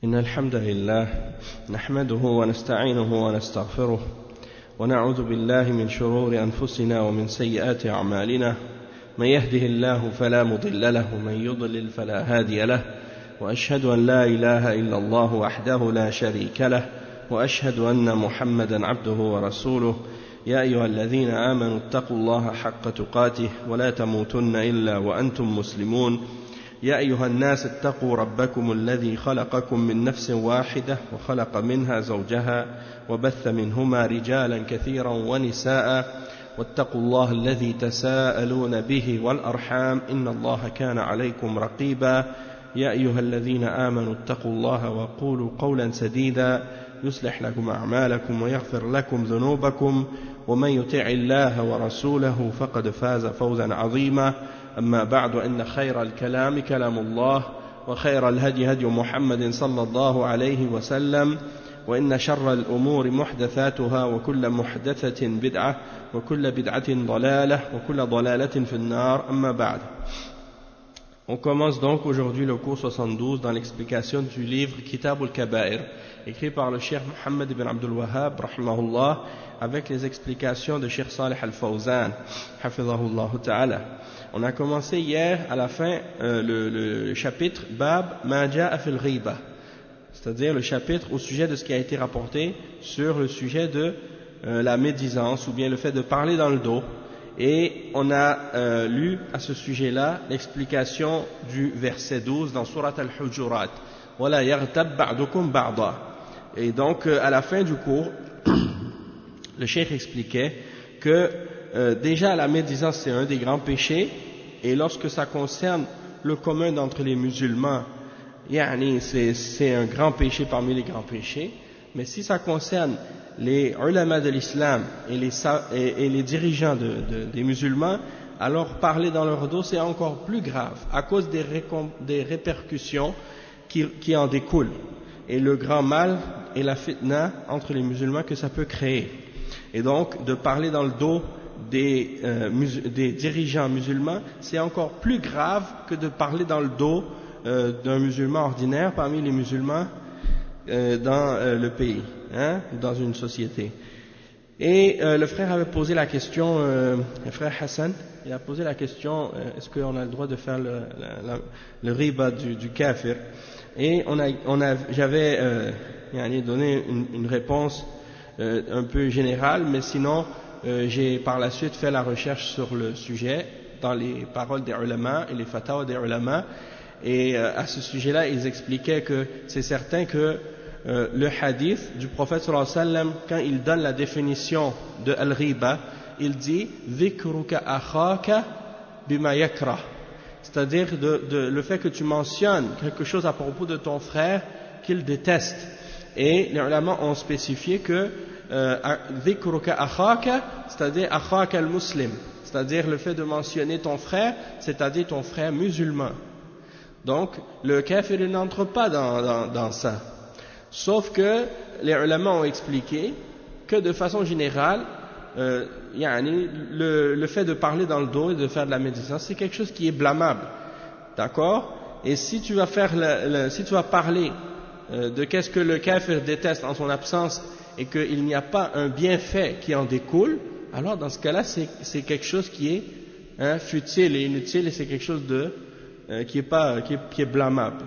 إن الحمد لله نحمده ونستعينه ونستغفره ونعوذ بالله من شرور أنفسنا ومن سيئات أعمالنا من يهده الله فلا مضل له ومن يضلل فلا هادي له وأشهد أن لا إله إلا الله وحده لا شريك له وأشهد أن محمدا عبده ورسوله يا أيها الذين آمنوا اتقوا الله حق تقاته ولا تموتن إلا وأنتم مسلمون يا أيها الناس اتقوا ربكم الذي خلقكم من نفس واحدة وخلق منها زوجها وبث منهما رجالا كثيرا ونساء واتقوا الله الذي تساءلون به والأرحام إن الله كان عليكم رقيبا يا أيها الذين آمنوا اتقوا الله وقولوا قولا سديدا يصلح لكم أعمالكم ويغفر لكم ذنوبكم ومن يطع الله ورسوله فقد فاز فوزا عظيما أما بعد إن خير الكلام كلام الله وخير الهدي هدي محمد صلى الله عليه وسلم وإن شر الأمور محدثاتها وكل محدثة بدعة وكل بدعة ضلالة وكل ضلالة في النار أما بعد. On commence donc aujourd'hui le cours 72 dans l'explication du livre Kitab al-Kaba'ir, écrit par le Cheikh Mohammed ibn Abdul Wahhab, rahimahullah, avec les explications de Cheikh Salih al-Fawzan, hafidhahullah ta'ala. On a commencé hier à la fin le chapitre Bab Ma Ja'a fil Ghiba, c'est-à-dire le chapitre au sujet de ce qui a été rapporté sur le sujet de la médisance ou bien le fait de parler dans le dos. Et on a lu à ce sujet-là l'explication du verset 12 dans Surat al-Hujurat. Wala yaghtab ba'dukum ba'da. Et donc à la fin du cours, le cheikh expliquait que déjà la médisance c'est un des grands péchés, et lorsque ça concerne le commun d'entre les musulmans, c'est un grand péché parmi les grands péchés. Mais si ça concerne les ulama de l'islam et les dirigeants des musulmans, alors parler dans leur dos c'est encore plus grave à cause des répercussions qui en découlent et le grand mal et la fitna entre les musulmans que ça peut créer. Et donc de parler dans le dos des dirigeants musulmans c'est encore plus grave que de parler dans le dos d'un musulman ordinaire parmi les musulmans dans le pays, dans une société. Et le frère avait posé la question, le frère Hassan, il a posé la question, est-ce qu'on a le droit de faire le riba du kafir? Et j'avais donné une réponse un peu générale, mais sinon j'ai par la suite fait la recherche sur le sujet dans les paroles des ulama et les fatawa des ulama. Et à ce sujet-là, ils expliquaient que c'est certain que le hadith du prophète sallallahu alayhi wa sallam, quand il donne la définition de al-riba, il dit « dhikruka akhaka bima yakrah », c'est-à-dire le fait que tu mentionnes quelque chose à propos de ton frère qu'il déteste. Et les ulama ont spécifié que dhikruka akhaka, c'est-à-dire akhaka al-muslim, c'est-à-dire le fait de mentionner ton frère, c'est-à-dire ton frère musulman. Donc, le kafir n'entre pas dans ça. Sauf que les ulama ont expliqué que de façon générale, le fait de parler dans le dos et de faire de la médisance, c'est quelque chose qui est blâmable. D'accord? Et si tu vas parler de qu'est-ce que le kafir déteste en son absence et qu'il n'y a pas un bienfait qui en découle, alors dans ce cas-là, c'est quelque chose qui est futile et inutile, et c'est quelque chose qui est blâmable,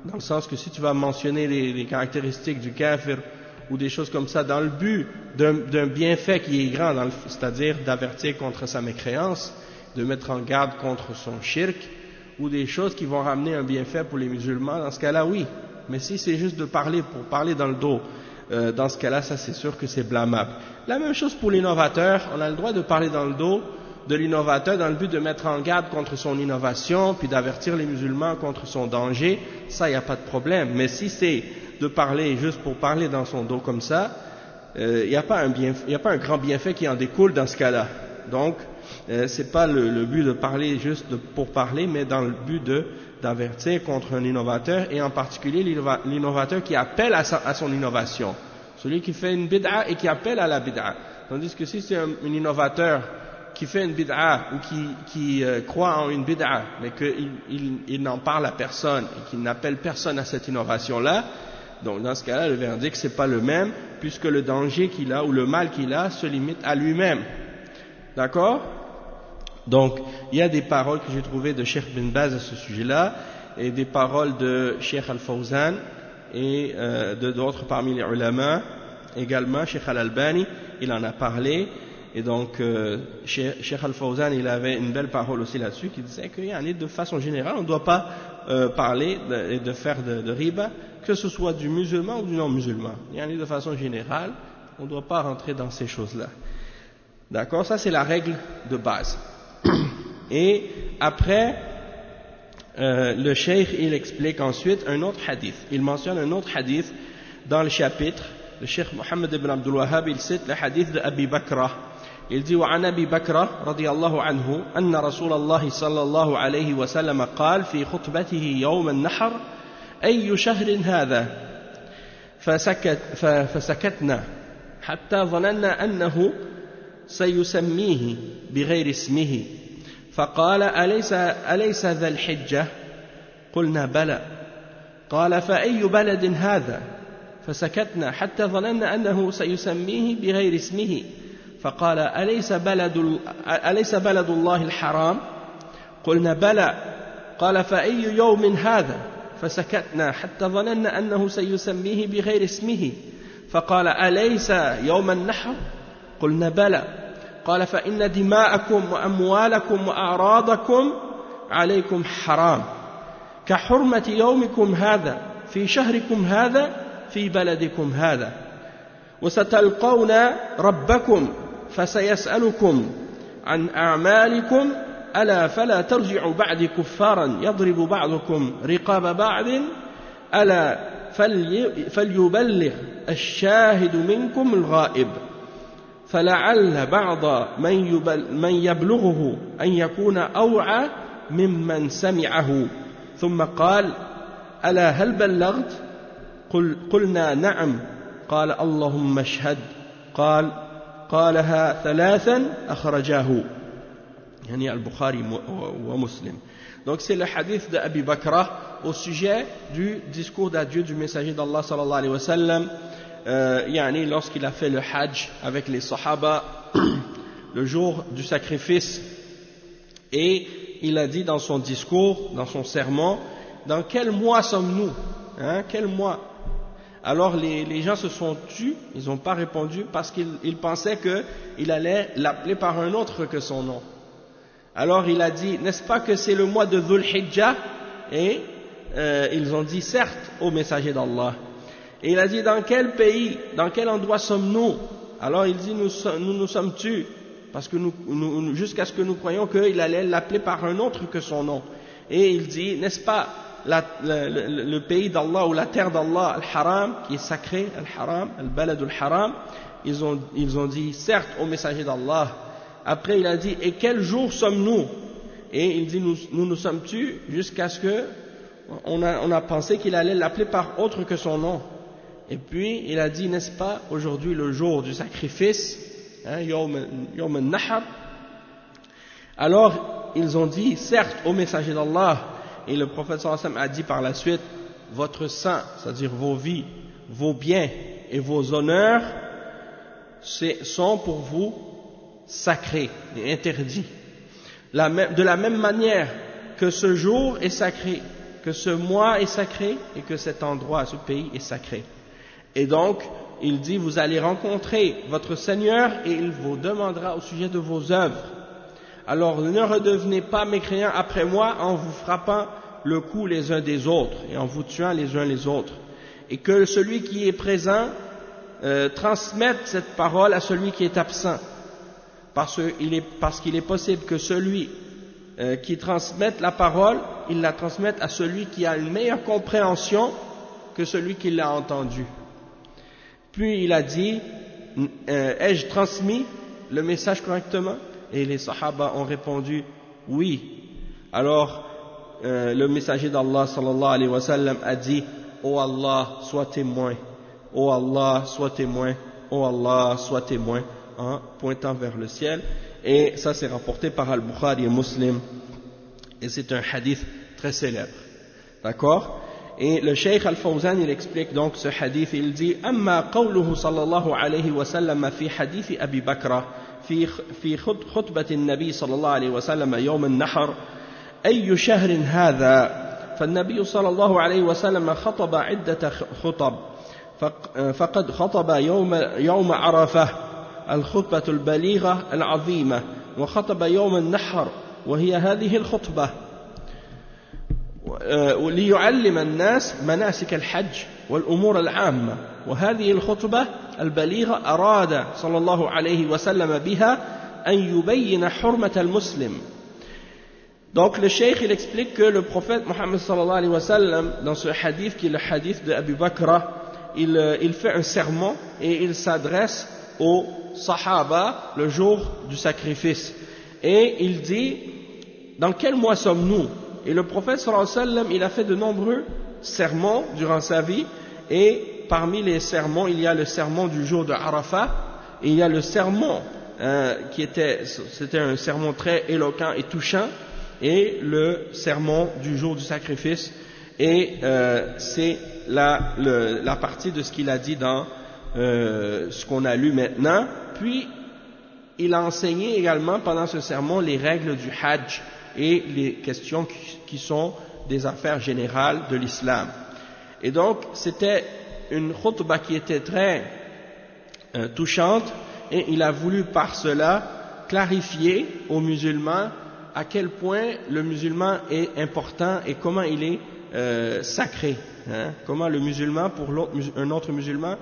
dans le sens que si tu vas mentionner les caractéristiques du kafir ou des choses comme ça dans le but d'un bienfait qui est grand, c'est-à-dire d'avertir contre sa mécréance, de mettre en garde contre son shirk, ou des choses qui vont ramener un bienfait pour les musulmans, dans ce cas-là oui. Mais si c'est juste de parler pour parler dans le dos, dans ce cas-là, ça c'est sûr que c'est blâmable. La même chose pour l'innovateur, on a le droit de parler dans le dos de l'innovateur dans le but de mettre en garde contre son innovation, puis d'avertir les musulmans contre son danger, ça il n'y a pas de problème. Mais si c'est de parler juste pour parler dans son dos comme ça, il n'y a pas un grand bienfait qui en découle dans ce cas-là. Donc c'est pas le but de parler juste pour parler, mais dans le but d'avertir contre un innovateur, et en particulier l'innovateur qui appelle à son innovation, celui qui fait une bid'a et qui appelle à la bid'a. Tandis que si c'est un innovateur qui fait une bid'a ou qui croit en une bid'a, mais qu'il n'en parle à personne et qu'il n'appelle personne à cette innovation-là, Donc dans ce cas-là, le verdict c'est pas le même, puisque le danger qu'il a ou le mal qu'il a se limite à lui-même. D'accord? Donc il y a des paroles que j'ai trouvées de Cheikh Bin Baz à ce sujet-là, et des paroles de Cheikh Al-Fawzan et d'autres parmi les ulama, également Cheikh Al-Albani, il en a parlé. Et donc, Cheikh Al-Fawzan, il avait une belle parole aussi là-dessus, qui disait que de façon générale, on ne doit pas parler et de faire de riba, que ce soit du musulman ou du non-musulman. De façon générale, on ne doit pas rentrer dans ces choses-là. D'accord? Ça, c'est la règle de base. Et après, le cheikh, il explique ensuite un autre hadith. Il mentionne un autre hadith dans le chapitre. Le cheikh Mohammed ibn Abdul Wahhab, il cite le hadith de Abi Bakra. Il dit وعن أبي بكر رضي الله عنه أن رسول الله صلى الله عليه وسلم قال في خطبته يوم النحر أي شهر هذا فسكتنا حتى ظننا أنه سيسميه بغير اسمه فقال أليس ذا الحجة قلنا بلى قال فأي بلد هذا فسكتنا حتى ظننا أنه سيسميه بغير اسمه فقال أليس بلد الله الحرام قلنا بلى قال فأي يوم هذا فسكتنا حتى ظننا أنه سيسميه بغير اسمه فقال أليس يوم النحر قلنا بلى قال فإن دماءكم وأموالكم وأعراضكم عليكم حرام كحرمة يومكم هذا في شهركم هذا في بلدكم هذا وستلقون ربكم فسيسألكم عن أعمالكم ألا فلا ترجعوا بعد كفارا يضرب بعضكم رقاب بعض ألا فليبلغ الشاهد منكم الغائب فلعل بعض من يبلغه أن يكون أوعى ممن سمعه ثم قال ألا هل بلغت قلنا نعم قال اللهم اشهد قالها ثلاثا أخرجاه يعني البخاري ومسلم. Donc c'est le hadith de Abi Bakra au sujet du discours d'adieu du messager d'Allah sallallahu alayhi wa sallam, lorsqu'il a fait le hajj avec les sahaba le jour du sacrifice, et il a dit dans son discours, dans son sermon, dans quel mois sommes-nous, quel mois? Alors les gens se sont tus, ils n'ont pas répondu parce qu'ils pensaient qu'il allait l'appeler par un autre que son nom. Alors il a dit, n'est-ce pas que c'est le mois de Dhul Hijjah? Et ils ont dit, certes, ô messager d'Allah. Et il a dit, dans quel pays, dans quel endroit sommes-nous? Alors il dit, nous sommes tus, parce que jusqu'à ce que nous croyions qu'il allait l'appeler par un autre que son nom. Et il dit, n'est-ce pas le pays d'Allah ou la terre d'Allah, Al-Haram, qui est sacré, Al-Haram, Al-Balad Al-Haram? Ils ont dit, certes, ô messager d'Allah. Après il a dit, et quel jour sommes-nous? Et il dit, nous sommes tus jusqu'à ce que on a pensé qu'il allait l'appeler par autre que son nom. Et puis il a dit, n'est-ce pas aujourd'hui le jour du sacrifice, Yawm al-Nahr? Alors ils ont dit, certes, ô messager d'Allah. Et le prophète sallallahu alayhi wa sallam a dit par la suite, votre sang, c'est-à-dire vos vies, vos biens et vos honneurs sont pour vous sacrés et interdits. De la même manière que ce jour est sacré, que ce mois est sacré et que cet endroit, ce pays est sacré. Et donc, il dit, vous allez rencontrer votre Seigneur et il vous demandera au sujet de vos œuvres. Alors ne redevenez pas mécréants après moi en vous frappant le cou les uns des autres et en vous tuant les uns les autres. Et que celui qui est présent transmette cette parole à celui qui est absent. Parce qu'il est possible que celui qui transmette la parole, il la transmette à celui qui a une meilleure compréhension que celui qui l'a entendu. Puis il a dit, ai-je transmis le message correctement? Et les sahaba ont répondu, oui. Alors, le messager d'Allah sallallahu alayhi wa sallam a dit, ô Allah, sois témoin, ô Allah, sois témoin, ô Allah, sois témoin, en pointant vers le ciel. Et ça c'est rapporté par Al-Bukhari et Muslim, et c'est un hadith très célèbre. D'accord? Et le Cheikh Al-Fawzan, il explique donc ce hadith, il dit أما قوله صلى الله عليه وسلم في حديث أبي بكر في خطبة النبي صلى الله عليه وسلم يوم النحر أي شهر هذا فالنبي صلى الله عليه وسلم خطب عدة خطب فقد خطب يوم عرفة الخطبة البليغة العظيمة وخطب يوم النحر وهي هذه الخطبة ليعلم الناس مناسك الحج والأمور العامة وهذه الخطبة البليغة أراد صلى الله عليه وسلم بها أن يبين حرمة المسلم. Donc le cheikh il explique que le prophète Mohammed sallallahu alayhi wa sallam dans ce hadith qui est le hadith de Abu Bakr il fait un sermon et il s'adresse aux Sahaba le jour du sacrifice et il dit dans quel mois sommes-nous? Et le prophète sallallahu alayhi wa sallam il a fait de nombreux sermons durant sa vie et parmi les sermons il y a le sermon du jour de Arafat et il y a le sermon c'était un sermon très éloquent et touchant et le sermon du jour du sacrifice et c'est la partie de ce qu'il a dit dans ce qu'on a lu maintenant. Puis il a enseigné également pendant ce sermon les règles du Hajj et les questions qui sont des affaires générales de l'islam. Et donc c'était une khutbah qui était très touchante et il a voulu par cela clarifier aux musulmans à quel point le musulman est important et comment il est sacré. Comment le musulman, pour un autre musulman,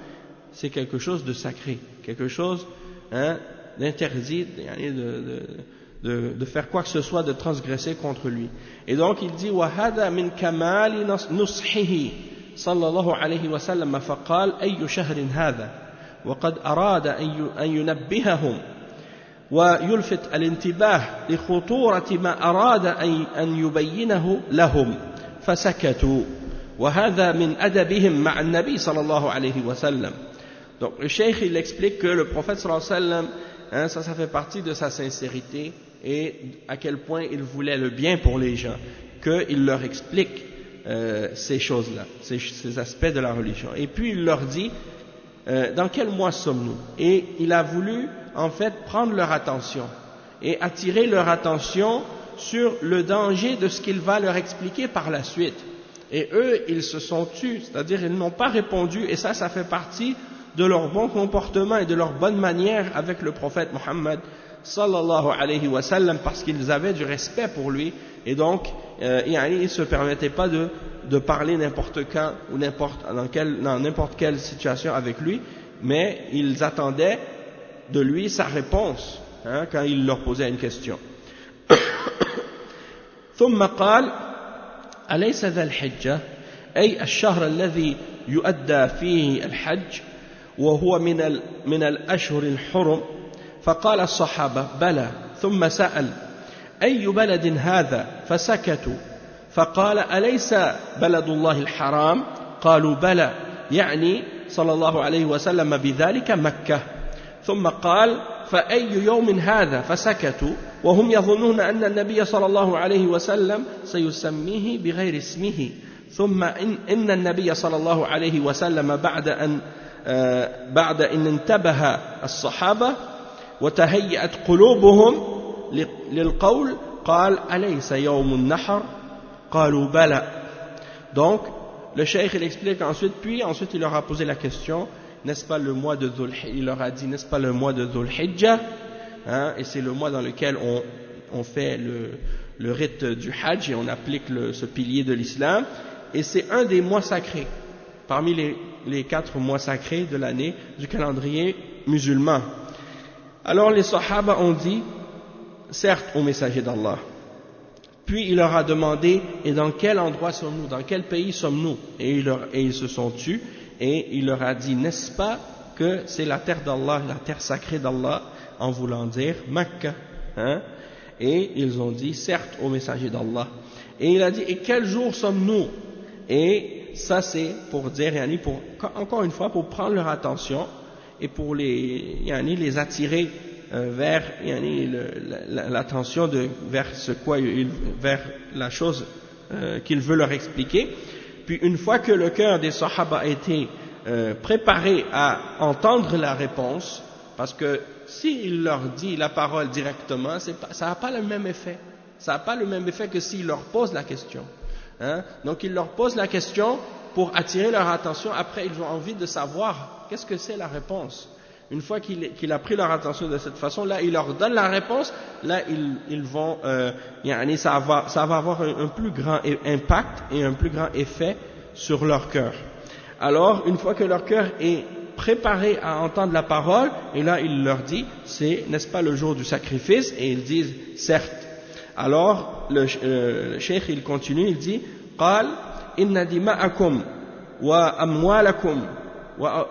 c'est quelque chose de sacré, quelque chose d'interdit, de faire quoi que ce soit, de transgresser contre lui. Et donc il dit وَهَذَا مِنْ كَمَالِ نُصْحِهِ صلى الله عليه وسلم فقال أي شهر هذا وقد أراد أن ينبههم ويلفت الانتباه لخطورة ما أراد أن يبينه لهم فسكتوا وهذا من أدبهم مع النبي صلى الله عليه وسلم. Donc le cheikh il explique que le prophète sallallahu alayhi wa sallam ça fait partie de sa sincérité et à quel point il voulait le bien pour les gens qu'il leur explique ces choses-là, ces aspects de la religion. Et puis il leur dit dans quel mois sommes-nous? Et il a voulu en fait prendre leur attention et attirer leur attention sur le danger de ce qu'il va leur expliquer par la suite. Et eux, ils se sont tus, c'est-à-dire ils n'ont pas répondu, et ça fait partie de leur bon comportement et de leur bonne manière avec le prophète Mohammed sallallahu alayhi wa sallam, parce qu'ils avaient du respect pour lui, et donc ils ne se permettaient pas de parler n'importe quand ou dans n'importe quelle situation avec lui, mais ils attendaient de lui sa réponse quand il leur posait une question. ثم قال أليس ذا الحجة أي الشهر الذي يؤدى فيه الحج وهو من الأشهر الحرم فقال الصحابة بلى ثم سأل أي بلد هذا فسكتوا فقال أليس بلد الله الحرام قالوا بلى يعني صلى الله عليه وسلم بذلك مكة ثم قال فأي يوم هذا فسكتوا وهم يظنون أن النبي صلى الله عليه وسلم سيسميه بغير اسمه ثم إن النبي صلى الله عليه وسلم بعد أن انتبه الصحابة وتهيأت قلوبهم للقول قال أليس يوم النحر قالوا بلى. Donc le cheikh il explique ensuite il leur a posé la question, n'est-ce pas le mois de Dhul Hijjah, il leur a dit n'est-ce pas le mois de Dhul Hijjah, et c'est le mois dans lequel on fait le rite du Hajj et on applique ce pilier de l'islam, et c'est un des mois sacrés parmi les 4 mois sacrés de l'année du calendrier musulman. Alors les Sahaba ont dit certes au messager d'Allah. Puis il leur a demandé et dans quel endroit sommes-nous, dans quel pays sommes-nous, et ils se sont tus et il leur a dit n'est-ce pas que c'est la terre d'Allah, la terre sacrée d'Allah, en voulant dire Mecca, et ils ont dit certes au messager d'Allah. Et il a dit et quel jour sommes-nous? Et ça c'est pour dire encore une fois pour prendre leur attention et pour les attirer vers l'attention vers la chose qu'il veut leur expliquer. puis une fois que le cœur des Sahaba a été préparé à entendre la réponse, parce que s'il leur dit la parole directement, ça n'a pas le même effet. Ça n'a pas le même effet que s'il leur pose la question. Hein? Donc il leur pose la question pour attirer leur attention. Après, ils ont envie de savoir qu'est-ce que c'est la réponse. Une fois qu'il a pris leur attention de cette façon, là, il leur donne la réponse. Là, ils vont, ça va avoir un plus grand impact et un plus grand effet sur leur cœur. Alors, une fois que leur cœur est préparé à entendre la parole, et là, il leur dit, c'est, n'est-ce pas, le jour du sacrifice, et ils disent, certes. Alors, le cheikh, il continue, il dit, قال إن دماءكم وأموالكم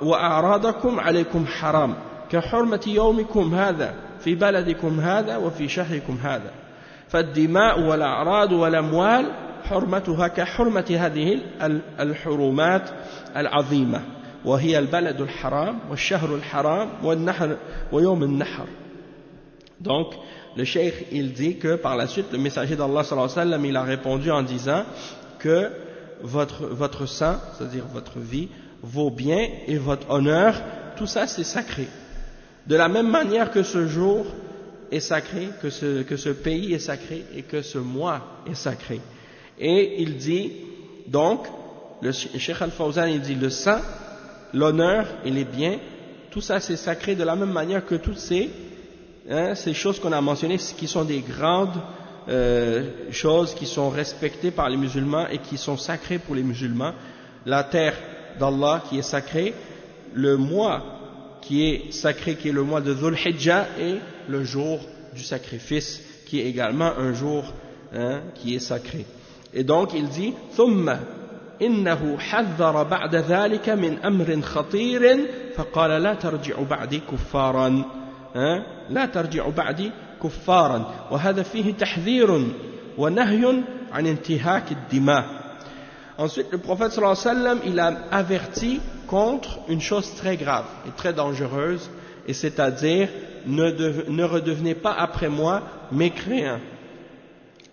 وأعراضكم عليكم حرام كحرمة يومكم هذا في بلدكم هذا وفي شهركم هذا فالدماء والأعراض والأموال حرمتها كحرمة هذه الحرمات العظيمة وهي البلد الحرام والشهر الحرام والنحر ويوم النحر. Donc le cheikh il dit que par la suite le messager d'Allah sallallahu alayhi wa sallam il a répondu en disant que votre sang, c'est-à-dire votre vie, vos biens et votre honneur, tout ça c'est sacré. De la même manière que ce jour est sacré, que ce pays est sacré et que ce mois est sacré. Et il dit, donc, le Cheikh Al-Fawzan il dit le sang, l'honneur et les biens, tout ça c'est sacré de la même manière que toutes ces choses qu'on a mentionnées, qui sont des grandes choses qui sont respectées par les musulmans et qui sont sacrées pour les musulmans. La terre d'Allah qui est sacrée, le mois qui est sacré, qui est le mois de Dhul Hijjah, et le jour du sacrifice qui est également un jour qui est sacré. Et donc il dit ثم إنه حذر بعد ذلك من أمر خطير فقال لا ترجع بعدي كفارا لا ترجع بعدي كفارا وهذا فيه تحذير ونهي عن انتهاك الدماء. Ensuite, le prophète sallallahu alayhi wa sallam, il a averti contre une chose très grave et très dangereuse, et c'est-à-dire ne redevenez pas après moi mécréants.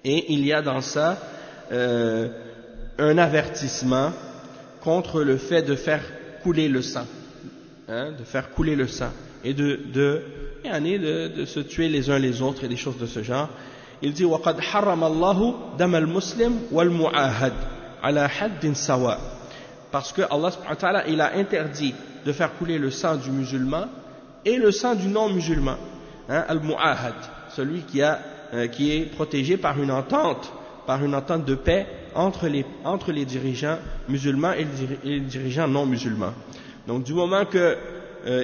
Et il y a dans ça un avertissement contre le fait de faire couler le sang, de faire couler le sang et de se tuer les uns les autres et des choses de ce genre. Il dit وَقَدْ حَرَّمَ اللَّهُ دَمَ الْمُسْلِمِ وَالْمُعَاهَدِ على حد سواء. Parce que Allah subhanahu wa ta'ala, il a interdit de faire couler le sang du musulman et le sang du non-musulman, al-mu'ahad, celui qui est protégé par une entente de paix entre les dirigeants musulmans et les dirigeants non musulmans. Donc du moment que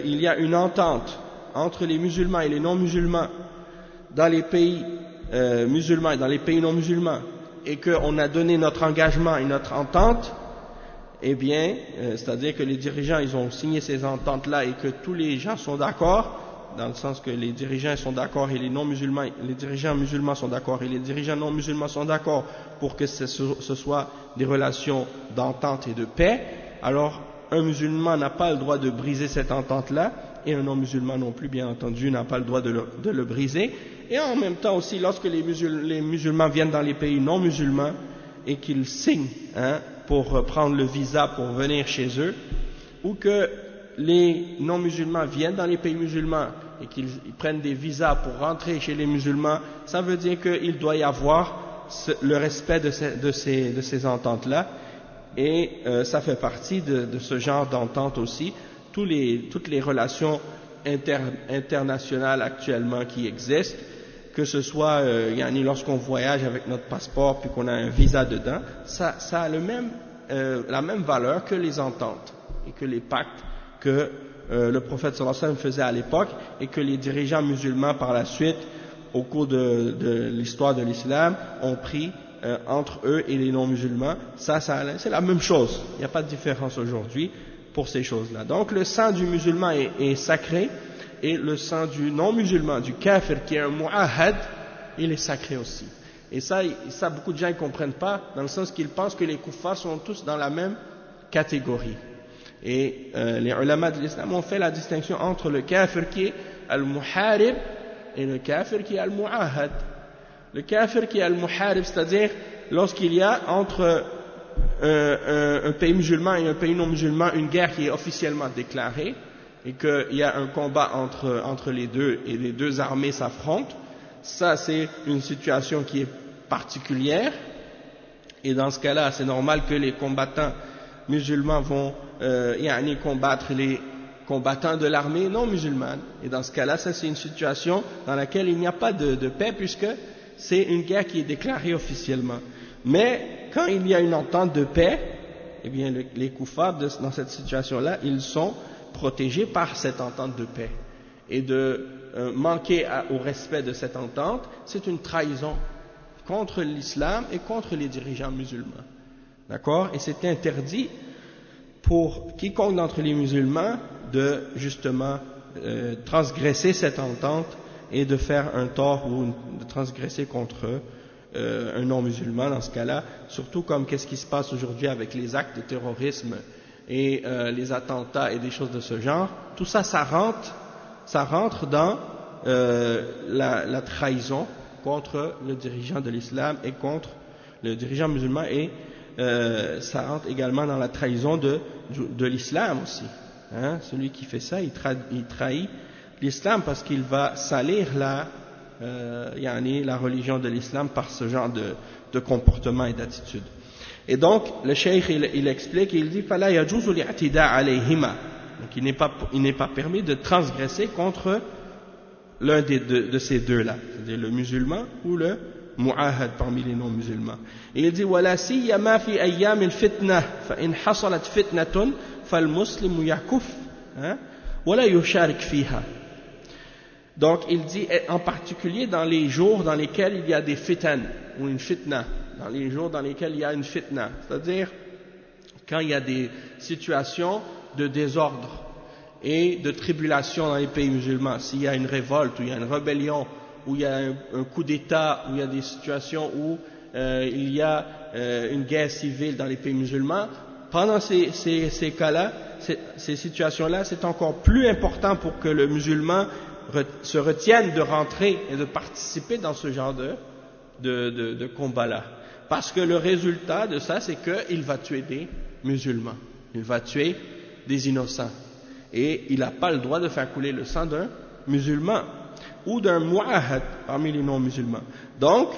il y a une entente entre les musulmans et les non musulmans dans les pays musulmans et dans les pays non musulmans, et qu'on a donné notre engagement et notre entente, eh bien, c'est-à-dire que les dirigeants, ils ont signé ces ententes-là et que tous les gens sont d'accord, dans le sens que les dirigeants sont d'accord et les non-musulmans, les dirigeants musulmans sont d'accord et les dirigeants non-musulmans sont d'accord pour que ce soit des relations d'entente et de paix, alors un musulman n'a pas le droit de briser cette entente-là, et un non-musulman non plus, bien entendu, n'a pas le droit de le briser. Et en même temps aussi, lorsque les musulmans viennent dans les pays non musulmans et qu'ils signent pour prendre le visa pour venir chez eux, ou que les non musulmans viennent dans les pays musulmans et qu'ils prennent des visas pour rentrer chez les musulmans, ça veut dire qu'il doit y avoir le respect de ces ententes-là, et ça fait partie de ce genre d'entente aussi. Toutes les relations internationales actuellement qui existent, que ce soit lorsqu'on voyage avec notre passeport puis qu'on a un visa dedans, ça a la même valeur que les ententes et que les pactes que le prophète sallallahu alayhi wa sallam faisait à l'époque et que les dirigeants musulmans par la suite, au cours de l'histoire de l'islam, ont pris entre eux et les non-musulmans. Ça c'est la même chose, il n'y a pas de différence aujourd'hui pour ces choses-là. Donc le sang du musulman est sacré, et le sang du non-musulman, du kafir qui est un mu'ahad, il est sacré aussi. Et ça beaucoup de gens ne comprennent pas, dans le sens qu'ils pensent que les kuffars sont tous dans la même catégorie. Et les ulama de l'islam ont fait la distinction entre le kafir qui est al-muharib et le kafir qui est al-mu'ahad. Le kafir qui est al-muharib, c'est-à-dire lorsqu'il y a entre un pays musulman et un pays non musulman, une guerre qui est officiellement déclarée, et qu'il y a un combat entre les deux, et les deux armées s'affrontent, ça c'est une situation qui est particulière, et dans ce cas-là, c'est normal que les combattants musulmans vont combattre les combattants de l'armée non musulmane. Et dans ce cas-là, ça c'est une situation dans laquelle il n'y a pas de paix, puisque c'est une guerre qui est déclarée officiellement. Mais quand il y a une entente de paix, eh bien les koufars dans cette situation-là, ils sont protégés par cette entente de paix. Et de manquer au respect de cette entente, c'est une trahison contre l'islam et contre les dirigeants musulmans. D'accord? Et c'est interdit pour quiconque d'entre les musulmans de justement transgresser cette entente et de faire un tort ou de transgresser contre un non-musulman dans ce cas-là, surtout comme qu'est-ce qui se passe aujourd'hui avec les actes de terrorisme et les attentats et des choses de ce genre. Tout ça, ça rentre dans la trahison contre le dirigeant de l'islam et contre le dirigeant musulman, et ça rentre également dans la trahison de l'islam aussi. Hein? Celui qui fait ça, il trahit l'islam parce qu'il va salir la religion de l'islam par ce genre de comportement et d'attitude. Et donc, le cheikh, il explique, il dit فَلَا يَجُوزُ الِاعْتِدَاءَ عَلَيْهِمَا. Donc, il n'est pas permis de transgresser contre l'un de ces deux-là, c'est-à-dire le musulman ou le mu'ahad parmi les non-musulmans. Et il dit وَلَا سِيَّمَا فِي أَيَّامِ الْفِتْنَةِ فَإِنْ حَصَلَتْ فِتْنَةٌ فَالْمُسْلِمُ يَكُفْ وَلَا يُشَارِكْ فِيهَا. Donc il dit en particulier dans les jours dans lesquels il y a des fitan ou une fitna, dans les jours dans lesquels il y a une fitna, c'est-à-dire quand il y a des situations de désordre et de tribulation dans les pays musulmans, s'il y a une révolte ou il y a une rébellion ou il y a un coup d'État, ou il y a des situations où il y a une guerre civile dans les pays musulmans, pendant ces cas-là, ces situations-là, c'est encore plus important pour que le musulman se retienne de rentrer et de participer dans ce genre de combat-là. Parce que le résultat de ça, c'est qu'il va tuer des musulmans, il va tuer des innocents. Et il n'a pas le droit de faire couler le sang d'un musulman ou d'un mu'ahad parmi les non-musulmans. Donc,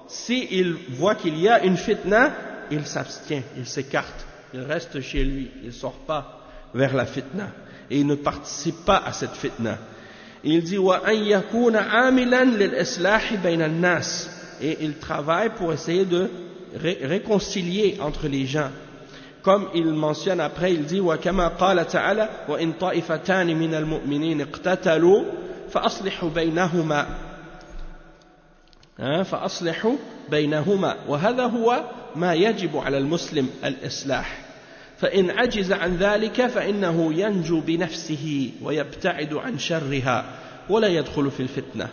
s'il voit qu'il y a une fitna, il s'abstient, il s'écarte, il reste chez lui, il ne sort pas vers la fitna et il ne participe pas à cette fitna. Il dit وَأَنْ يَكُونَ عَامِلًا لِلْإِصْلَاحِ بَيْنَ النَّاسِ, et il travaille pour essayer de réconcilier entre les gens. Comme il mentionne après, il dit وَكَمَا قَالَ تَعَالَى وَإِنْ طَائِفَتَانِ مِنَ الْمُؤْمِنِينَ اقْتَتَلُوا فَأَصْلِحُوا بَيْنَهُمَا وَهَذَا هُوَ مَا يَجِبُ عَلَى الْمُسْلِمِ الْإِصْلَاحِ فإن عجز عن ذلك فإنه ينجو بنفسه ويبتعد عن شرها ولا يدخل في الفتنة.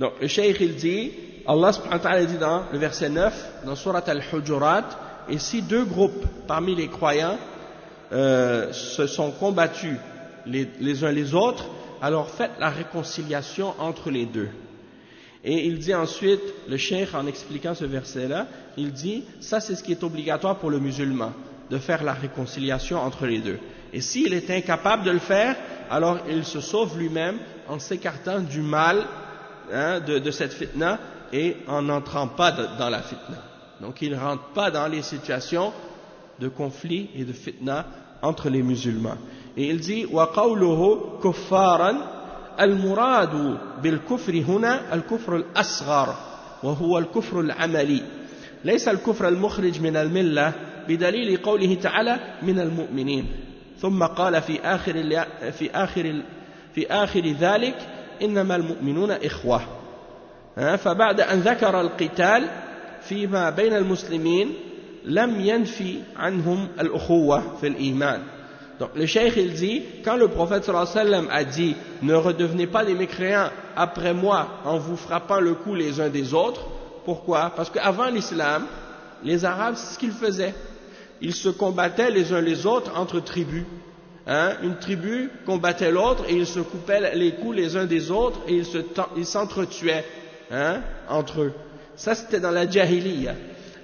Donc le cheikh il dit, Allah subhanahu wa ta'ala dit dans le verset 9 dans sourate Al-Hujurat, et si deux groupes parmi les croyants se sont combattus les uns les autres, alors faites la réconciliation entre les deux. Et il dit ensuite, le cheikh en expliquant ce verset là, il dit ça c'est ce qui est obligatoire pour le musulman, de faire la réconciliation entre les deux. Et s'il est incapable de le faire, alors il se sauve lui-même en s'écartant du mal de cette fitna et en n'entrant pas dans la fitna. Donc il ne rentre pas dans les situations de conflit et de fitna entre les musulmans. Et il dit وَقَوْلُهُ كُفَّارًا الْمُرَادُ بِالْكُفْرِ هُنَا الْكُفْرُ الْأَصْغَرُ وهو الكفر العملي ليس الكفر المخرج من الملة بدليل قوله تعالى من المؤمنين ثم قال في آخر ذلك إنما المؤمنون إخوة. فبعد أن ذكر القتال فيما بين المسلمين لم ينفي عنهم الأخوة في الإيمان. Donc le cheikh il dit, quand le prophète sallallahu alayhi wa sallam a dit ne redevenez pas des mécréants après moi en vous frappant le cou les uns des autres, pourquoi? Parce qu'avant l'islam, les Arabes, c'est ce qu'ils faisaient. Ils se combattaient les uns les autres entre tribus. Une tribu combattait l'autre et ils se coupaient les coups les uns des autres et ils s'entretuaient entre eux. Ça, c'était dans la jahiliya.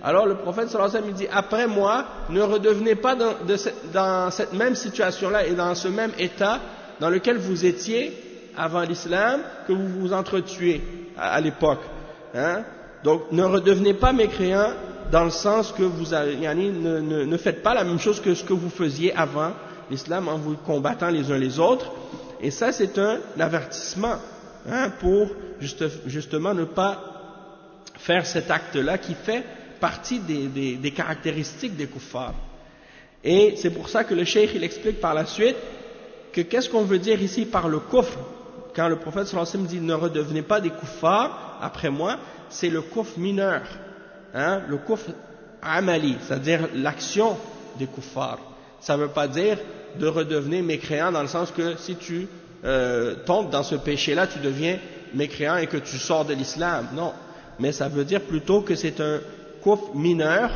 Alors le prophète sallallahu alayhi wa sallam dit, après moi, ne redevenez pas dans cette même situation-là et dans ce même état dans lequel vous étiez avant l'islam, que vous vous entretuez à l'époque. Hein? Donc ne redevenez pas mécréants dans le sens que vous ne faites pas la même chose que ce que vous faisiez avant l'islam en vous combattant les uns les autres. Et ça, c'est un avertissement, hein, pour justement ne pas faire cet acte-là qui fait partie des caractéristiques des kuffars. Et c'est pour ça que le cheikh il explique par la suite que qu'est-ce qu'on veut dire ici par le kufr. Quand le prophète sallallahu alayhi wa sallam dit ne redevenez pas des kuffars après moi, c'est le kufr mineur, hein, le kufr amali, c'est-à-dire l'action des kuffars. Ça ne veut pas dire de redevenir mécréant dans le sens que si tu tombes dans ce péché-là, tu deviens mécréant et que tu sors de l'islam. Non, mais ça veut dire plutôt que c'est un kufr mineur,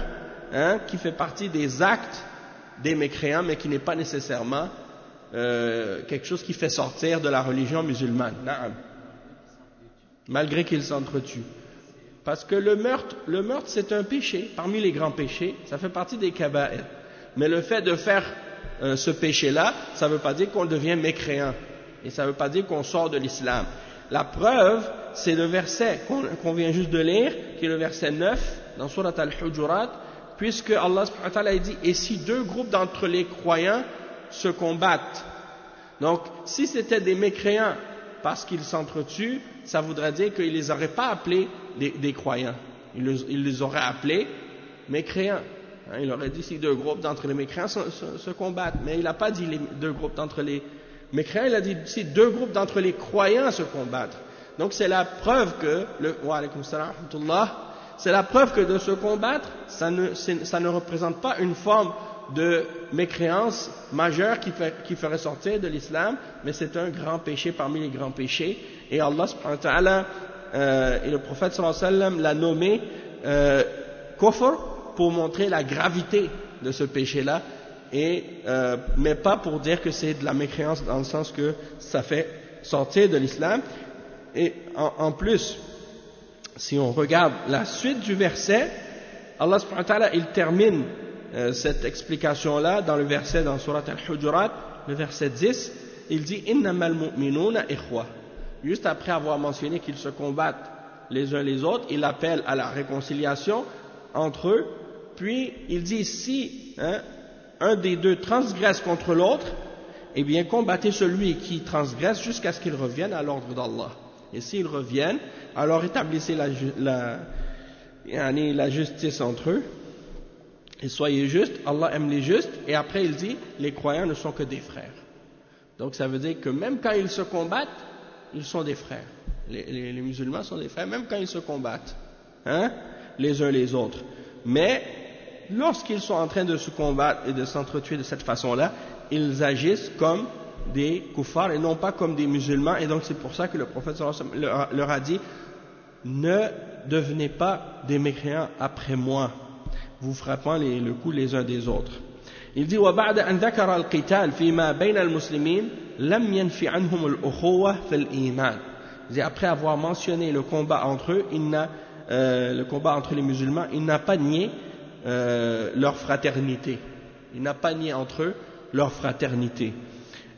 hein, qui fait partie des actes des mécréants, mais qui n'est pas nécessairement quelque chose qui fait sortir de la religion musulmane. Naam. Malgré qu'ils s'entretuent. Parce que le meurtre c'est un péché, parmi les grands péchés, ça fait partie des kaba'ir. Mais le fait de faire ce péché-là, ça ne veut pas dire qu'on devient mécréant. Et ça ne veut pas dire qu'on sort de l'islam. La preuve, c'est le verset qu'on vient juste de lire, qui est le verset 9, dans Surat Al-Hujurat, puisque Allah subhanahu wa ta'ala dit « Et si deux groupes d'entre les croyants se combattent ?» Donc, si c'était des mécréants parce qu'ils s'entretuent, ça voudrait dire qu'il ne les aurait pas appelés des croyants. Il les aurait appelés mécréants. Hein, il aurait dit si deux groupes d'entre les mécréants se combattent. Mais il n'a pas dit les deux groupes d'entre les mécréants, il a dit si deux groupes d'entre les croyants se combattent. Donc c'est la preuve que c'est la preuve que de se combattre, ça ne représente pas une forme de mécréance majeure qui ferait sortir de l'islam, mais c'est un grand péché parmi les grands péchés. Et Allah subhanahu wa ta'ala et le prophète sallallahu alayhi wa sallam l'a nommé kufr pour montrer la gravité de ce péché-là, mais pas pour dire que c'est de la mécréance dans le sens que ça fait sortir de l'islam. Et en plus, si on regarde la suite du verset, Allah subhanahu wa ta'ala il termine cette explication-là dans le verset dans Surat Al-Hujurat, le verset 10, il dit innamal mu'minuna ikhwa. Juste après avoir mentionné qu'ils se combattent les uns les autres, il appelle à la réconciliation entre eux, puis il dit si un des deux transgresse contre l'autre, eh bien combattez celui qui transgresse jusqu'à ce qu'il revienne à l'ordre d'Allah. Et s'ils reviennent, alors établissez la justice entre eux, et soyez justes, Allah aime les justes, et après il dit, les croyants ne sont que des frères. Donc ça veut dire que même quand ils se combattent, ils sont des frères. Les musulmans sont des frères, même quand ils se combattent, hein, les uns les autres. Mais lorsqu'ils sont en train de se combattre et de s'entretuer de cette façon-là, ils agissent comme des kuffars et non pas comme des musulmans. Et donc c'est pour ça que le prophète leur a dit, ne devenez pas des mécréants après moi, vous frappant le cou les uns des autres. Il dit وَبَعْدَ أَنْ ذَكَرَ الْقِتَالِ فِيمَا بَيْنَ الْمُسْلِمِينَ لَمْ يَنْفِ عَنْهُمُ الْأُخُوَّةَ فِي الْإِيمَانِ. Après avoir mentionné le combat entre eux, le combat entre les musulmans, il n'a pas nié leur fraternité. Il n'a pas nié entre eux leur fraternité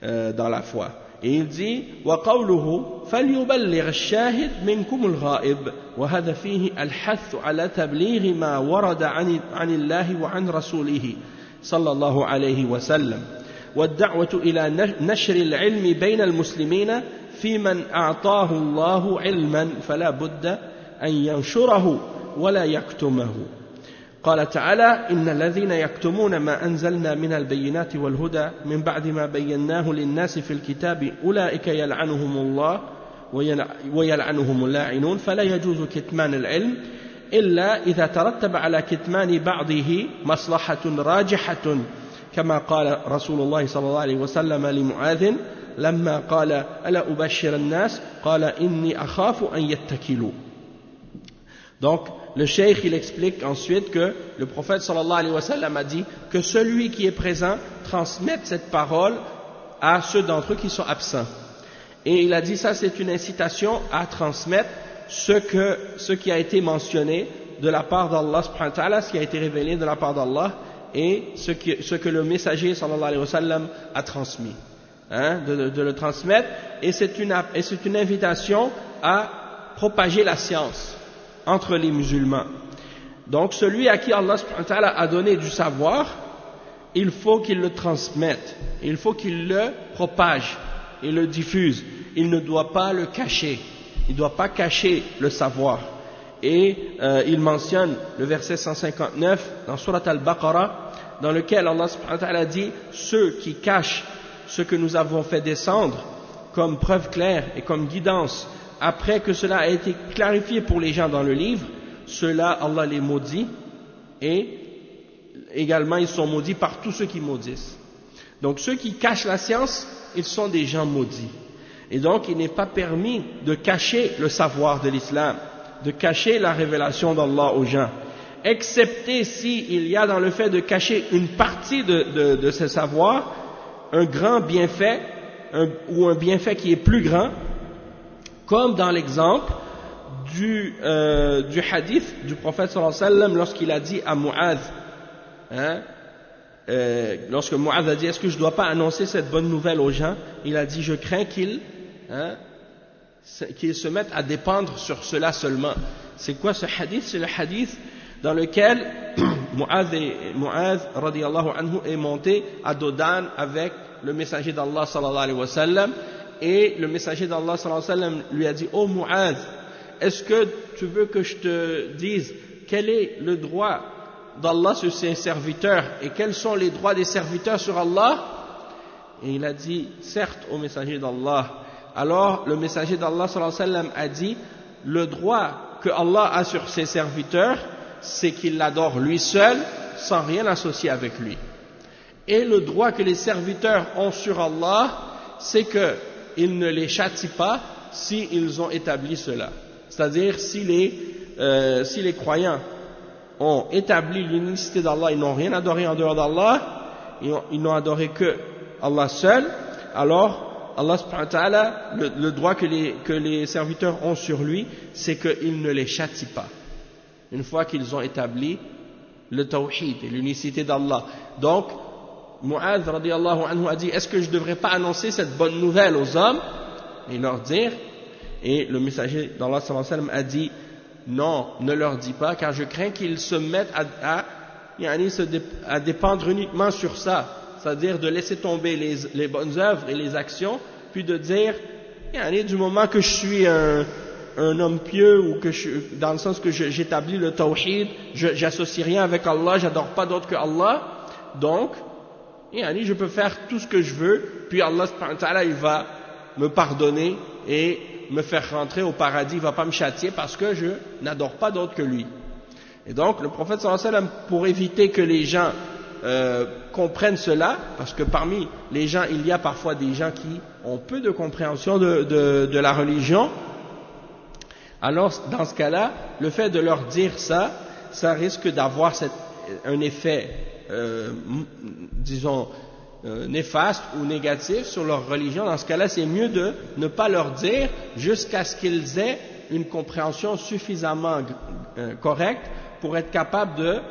dans la foi. Et il dit وَقَوْلُهُ فَلْيُبَلِّغْ الشَّاهِدْ مِنْكُمُ الْغَائِبِ وَهَذَا فِيهِ الْحَثُّ عَلَى تَبْلِيغِ مَا وَرَدَ عَنِ اللَّهِ وَعَنْ رَسُولِهِ صلى الله عليه وسلم والدعوة إلى نشر العلم بين المسلمين في من أعطاه الله علما فلا بد أن ينشره ولا يكتمه. قال تعالى إن الذين يكتمون ما أنزلنا من البينات والهدى من بعد ما بيناه للناس في الكتاب أولئك يلعنهم الله ويلعنهم اللاعنون فلا يجوز كتمان العلم إلا إذا ترتب على كتمان بعضه مصلحة راجحة كما قال رسول الله صلى الله عليه وسلم لمعاذ لما قال ألا أبشر الناس قال إني أخاف أن يتكلوا. Donc le cheikh il explique ensuite que le prophète sallallahu alayhi wa sallam a dit que celui qui est présent transmette cette parole à ceux d'entre eux qui sont absents. Et il a dit ça c'est une incitation à transmettre ce qui a été mentionné de la part d'Allah subhanahu wa ta'ala, ce qui a été révélé de la part d'Allah, et ce que le messager sallallahu alayhi wa sallam a transmis, de le transmettre, et c'est une invitation à propager la science entre les musulmans. Donc celui à qui Allah subhanahu wa ta'ala a donné du savoir, il faut qu'il le transmette, il faut qu'il le propage et le diffuse. Il ne doit pas le cacher, il ne doit pas cacher le savoir. Et il mentionne le verset 159 dans Surat Al-Baqarah, dans lequel Allah subhanahu wa ta'ala dit: ceux qui cachent ce que nous avons fait descendre comme preuve claire et comme guidance, après que cela a été clarifié pour les gens dans le livre, ceux-là, Allah les maudit, et également ils sont maudits par tous ceux qui maudissent. Donc ceux qui cachent la science, ils sont des gens maudits. Et donc il n'est pas permis de cacher le savoir de l'islam, de cacher la révélation d'Allah aux gens, excepté s'il y a dans le fait de cacher une partie de ce savoir un grand bienfait, ou un bienfait qui est plus grand, comme dans l'exemple du hadith du prophète sallallahu alayhi wa sallam lorsqu'il a dit à Mu'adh, lorsque Mu'adh a dit: est-ce que je ne dois pas annoncer cette bonne nouvelle aux gens? Il a dit: je crains qu'ils se mettent à dépendre sur cela seulement. C'est quoi ce hadith? C'est le hadith dans lequel Mu'adh radiyallahu anhu est monté à Dodan avec le messager d'Allah sallallahu alayhi wa sallam, et le messager d'Allah sallallahu alayhi wa sallam lui a dit: oh Mu'adh, est-ce que tu veux que je te dise quel est le droit d'Allah sur ses serviteurs et quels sont les droits des serviteurs sur Allah? Et il a dit: certes, ô messager d'Allah. Alors le messager d'Allah sallallahu alayhi wa sallam a dit: le droit que Allah a sur ses serviteurs, c'est qu'il l'adore lui seul sans rien associer avec lui. Et le droit que les serviteurs ont sur Allah, c'est qu'il ne les châtie pas s'ils ont établi cela. C'est-à-dire si les croyants ont établi l'unicité d'Allah, ils n'ont rien adoré en dehors d'Allah, ils n'ont adoré que Allah seul, alors Allah subhanahu wa ta'ala, le droit que les serviteurs ont sur lui, c'est qu'ils ne les châtient pas, une fois qu'ils ont établi le tawhid et l'unicité d'Allah. Donc Mu'adh radiyallahu anhu a dit: est-ce que je ne devrais pas annoncer cette bonne nouvelle aux hommes et leur dire? Et le messager d'Allah sallallahu alayhi wa sallam a dit: non, ne leur dis pas, car je crains qu'ils se mettent à dépendre uniquement sur ça, c'est-à-dire de laisser tomber les bonnes œuvres et les actions, puis de dire: du moment que je suis un homme pieux, ou dans le sens que j'établis le tawhid, j'associe rien avec Allah, j'adore pas d'autre que Allah, donc je peux faire tout ce que je veux, puis Allah subhanahu wa ta'ala, il va me pardonner et me faire rentrer au paradis, il va pas me châtier parce que je n'adore pas d'autre que lui. Et donc le prophète sallallahu alayhi wa sallam, pour éviter que les gens comprennent cela, parce que parmi les gens il y a parfois des gens qui ont peu de compréhension de la religion, alors dans ce cas-là, le fait de leur dire ça risque d'avoir un effet disons néfaste ou négatif sur leur religion. Dans ce cas-là, c'est mieux de ne pas leur dire jusqu'à ce qu'ils aient une compréhension suffisamment correcte pour être capables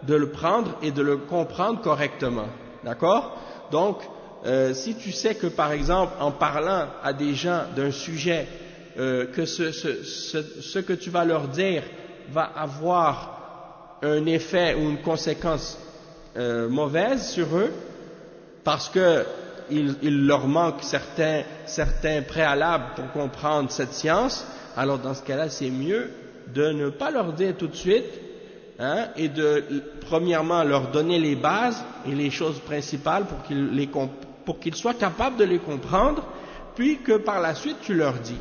de le prendre et de le comprendre correctement. D'accord? Donc, si tu sais que par exemple, en parlant à des gens d'un sujet, que ce que tu vas leur dire va avoir un effet ou une conséquence mauvaise sur eux, parce que il leur manque certains préalables pour comprendre cette science, alors dans ce cas-là, c'est mieux de ne pas leur dire tout de suite, et de premièrement leur donner les bases et les choses principales pour qu'ils soient capables de les comprendre, puis que par la suite tu leur dis.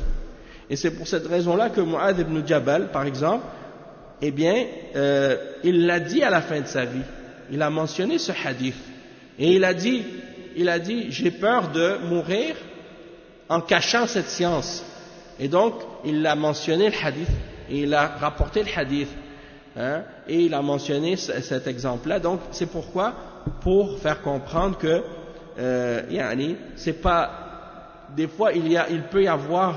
Et c'est pour cette raison-là que Mu'adh ibn Jabal, par exemple, il l'a dit à la fin de sa vie. Il a mentionné ce hadith. Et il a dit, j'ai peur de mourir en cachant cette science. Et donc, il a mentionné le hadith, et il a rapporté le hadith, et il a mentionné cet exemple-là. Donc, c'est pourquoi, pour faire comprendre que, c'est pas, des fois, il peut y avoir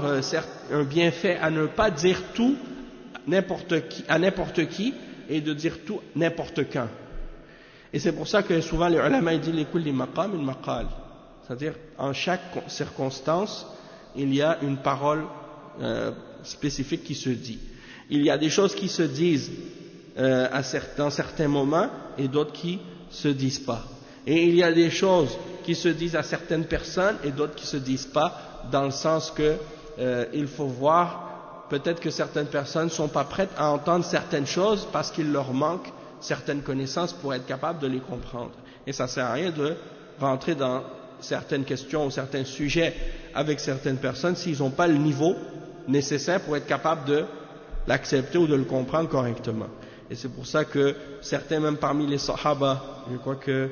un bienfait à ne pas dire tout à n'importe qui et de dire tout n'importe quand. Et c'est pour ça que souvent les ulama disent les kulli maqam une maqal, c'est-à-dire en chaque circonstance il y a une parole spécifique qui se dit. Il y a des choses qui se disent dans certains moments et d'autres qui se disent pas. Et il y a des choses qui se disent à certaines personnes et d'autres qui se disent pas, dans le sens que il faut voir, peut-être que certaines personnes ne sont pas prêtes à entendre certaines choses parce qu'il leur manque certaines connaissances pour être capable de les comprendre. Et ça ne sert à rien de rentrer dans certaines questions ou certains sujets avec certaines personnes s'ils n'ont pas le niveau nécessaire pour être capable de l'accepter ou de le comprendre correctement. Et c'est pour ça que certains, même parmi les sahaba, je crois que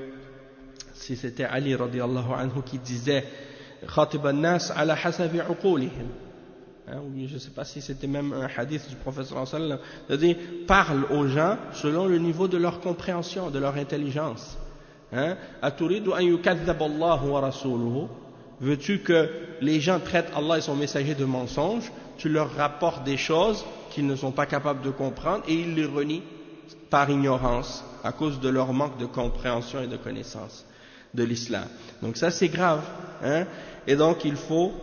si c'était Ali radiallahu anhu qui disait khatib an-nas ala hasabi uqulihim, je ne sais pas si c'était même un hadith du prophète sallallahu alayhi wa sallam, c'est-à-dire parle aux gens selon le niveau de leur compréhension, de leur intelligence. Aturidu an yukadhab Allah wa rasuluhu, veux-tu que les gens traitent Allah et son messager de mensonges? Tu leur rapportes des choses qu'ils ne sont pas capables de comprendre et ils les renient par ignorance à cause de leur manque de compréhension et de connaissance de l'islam. Donc ça c'est grave, et donc il faut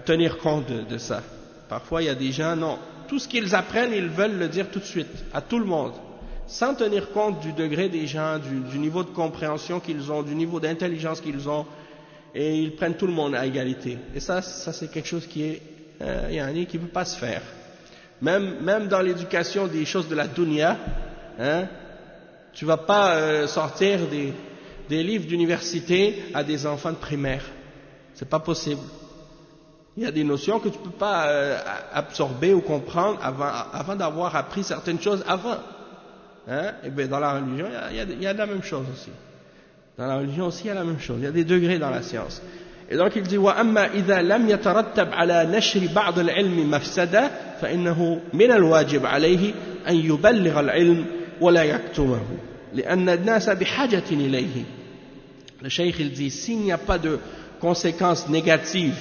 tenir compte de ça. Parfois il y a des gens, non, tout ce qu'ils apprennent ils veulent le dire tout de suite à tout le monde, sans tenir compte du degré des gens, du niveau de compréhension qu'ils ont, du niveau d'intelligence qu'ils ont, et ils prennent tout le monde à égalité. Et ça c'est quelque chose qui est qui ne peut pas se faire. Même dans l'éducation des choses de la dunya, tu ne vas pas sortir des livres d'université à des enfants de primaire. C'est pas possible. Il y a des notions que tu ne peux pas absorber ou comprendre avant d'avoir appris certaines choses avant. Et bien dans la religion, il y a la même chose aussi. Dans la religion aussi, il y a la même chose. Il y a des degrés dans la science. Et donc il dit وَأَمَّا إِذَا لَمْ يَتَرَتَّبْ عَلَى نَشْرِ بَعْضِ الْعِلْمِ مَفْسَدَةً فَإِنَّهُ مِنَ الْوَاجِبِ عَلَيْهِ أَنْ يُبَلِّغَ الْعِلْمِ وَلَا يَكْتُمَهُ لِأَنَّ النَّاسَ بِحَاجَةٍ إِلَيْهِ. Le cheikh il dit, s'il n'y a pas de conséquences négatives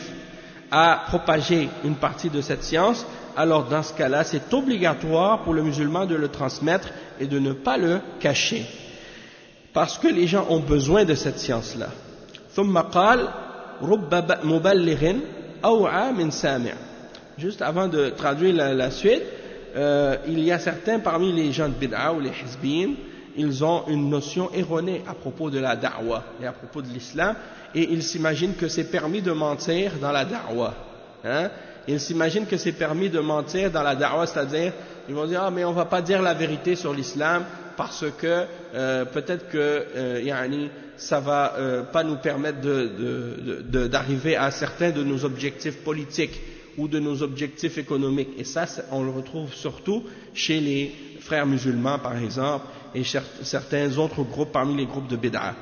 à propager une partie de cette science, alors dans ce cas-là c'est obligatoire pour le musulman de le transmettre et de ne pas le cacher, parce que les gens ont besoin de cette science-là. ثم قال رب مبلغ أوعى من سامع. Juste avant de traduire la suite, il y a certains parmi les gens de bid'a ou les hizbin, ils ont une notion erronée à propos de la da'wa et à propos de l'islam, et ils s'imaginent que c'est permis de mentir dans la da'wa. Ils s'imaginent que c'est permis de mentir dans la da'wa, c'est-à-dire ils vont dire mais on va pas dire la vérité sur l'islam parce que peut-être que ça va pas nous permettre d'arriver à certains de nos objectifs politiques ou de nos objectifs économiques. Et ça, on le retrouve surtout chez les frères musulmans, par exemple, et certains autres groupes parmi les groupes de bid'a.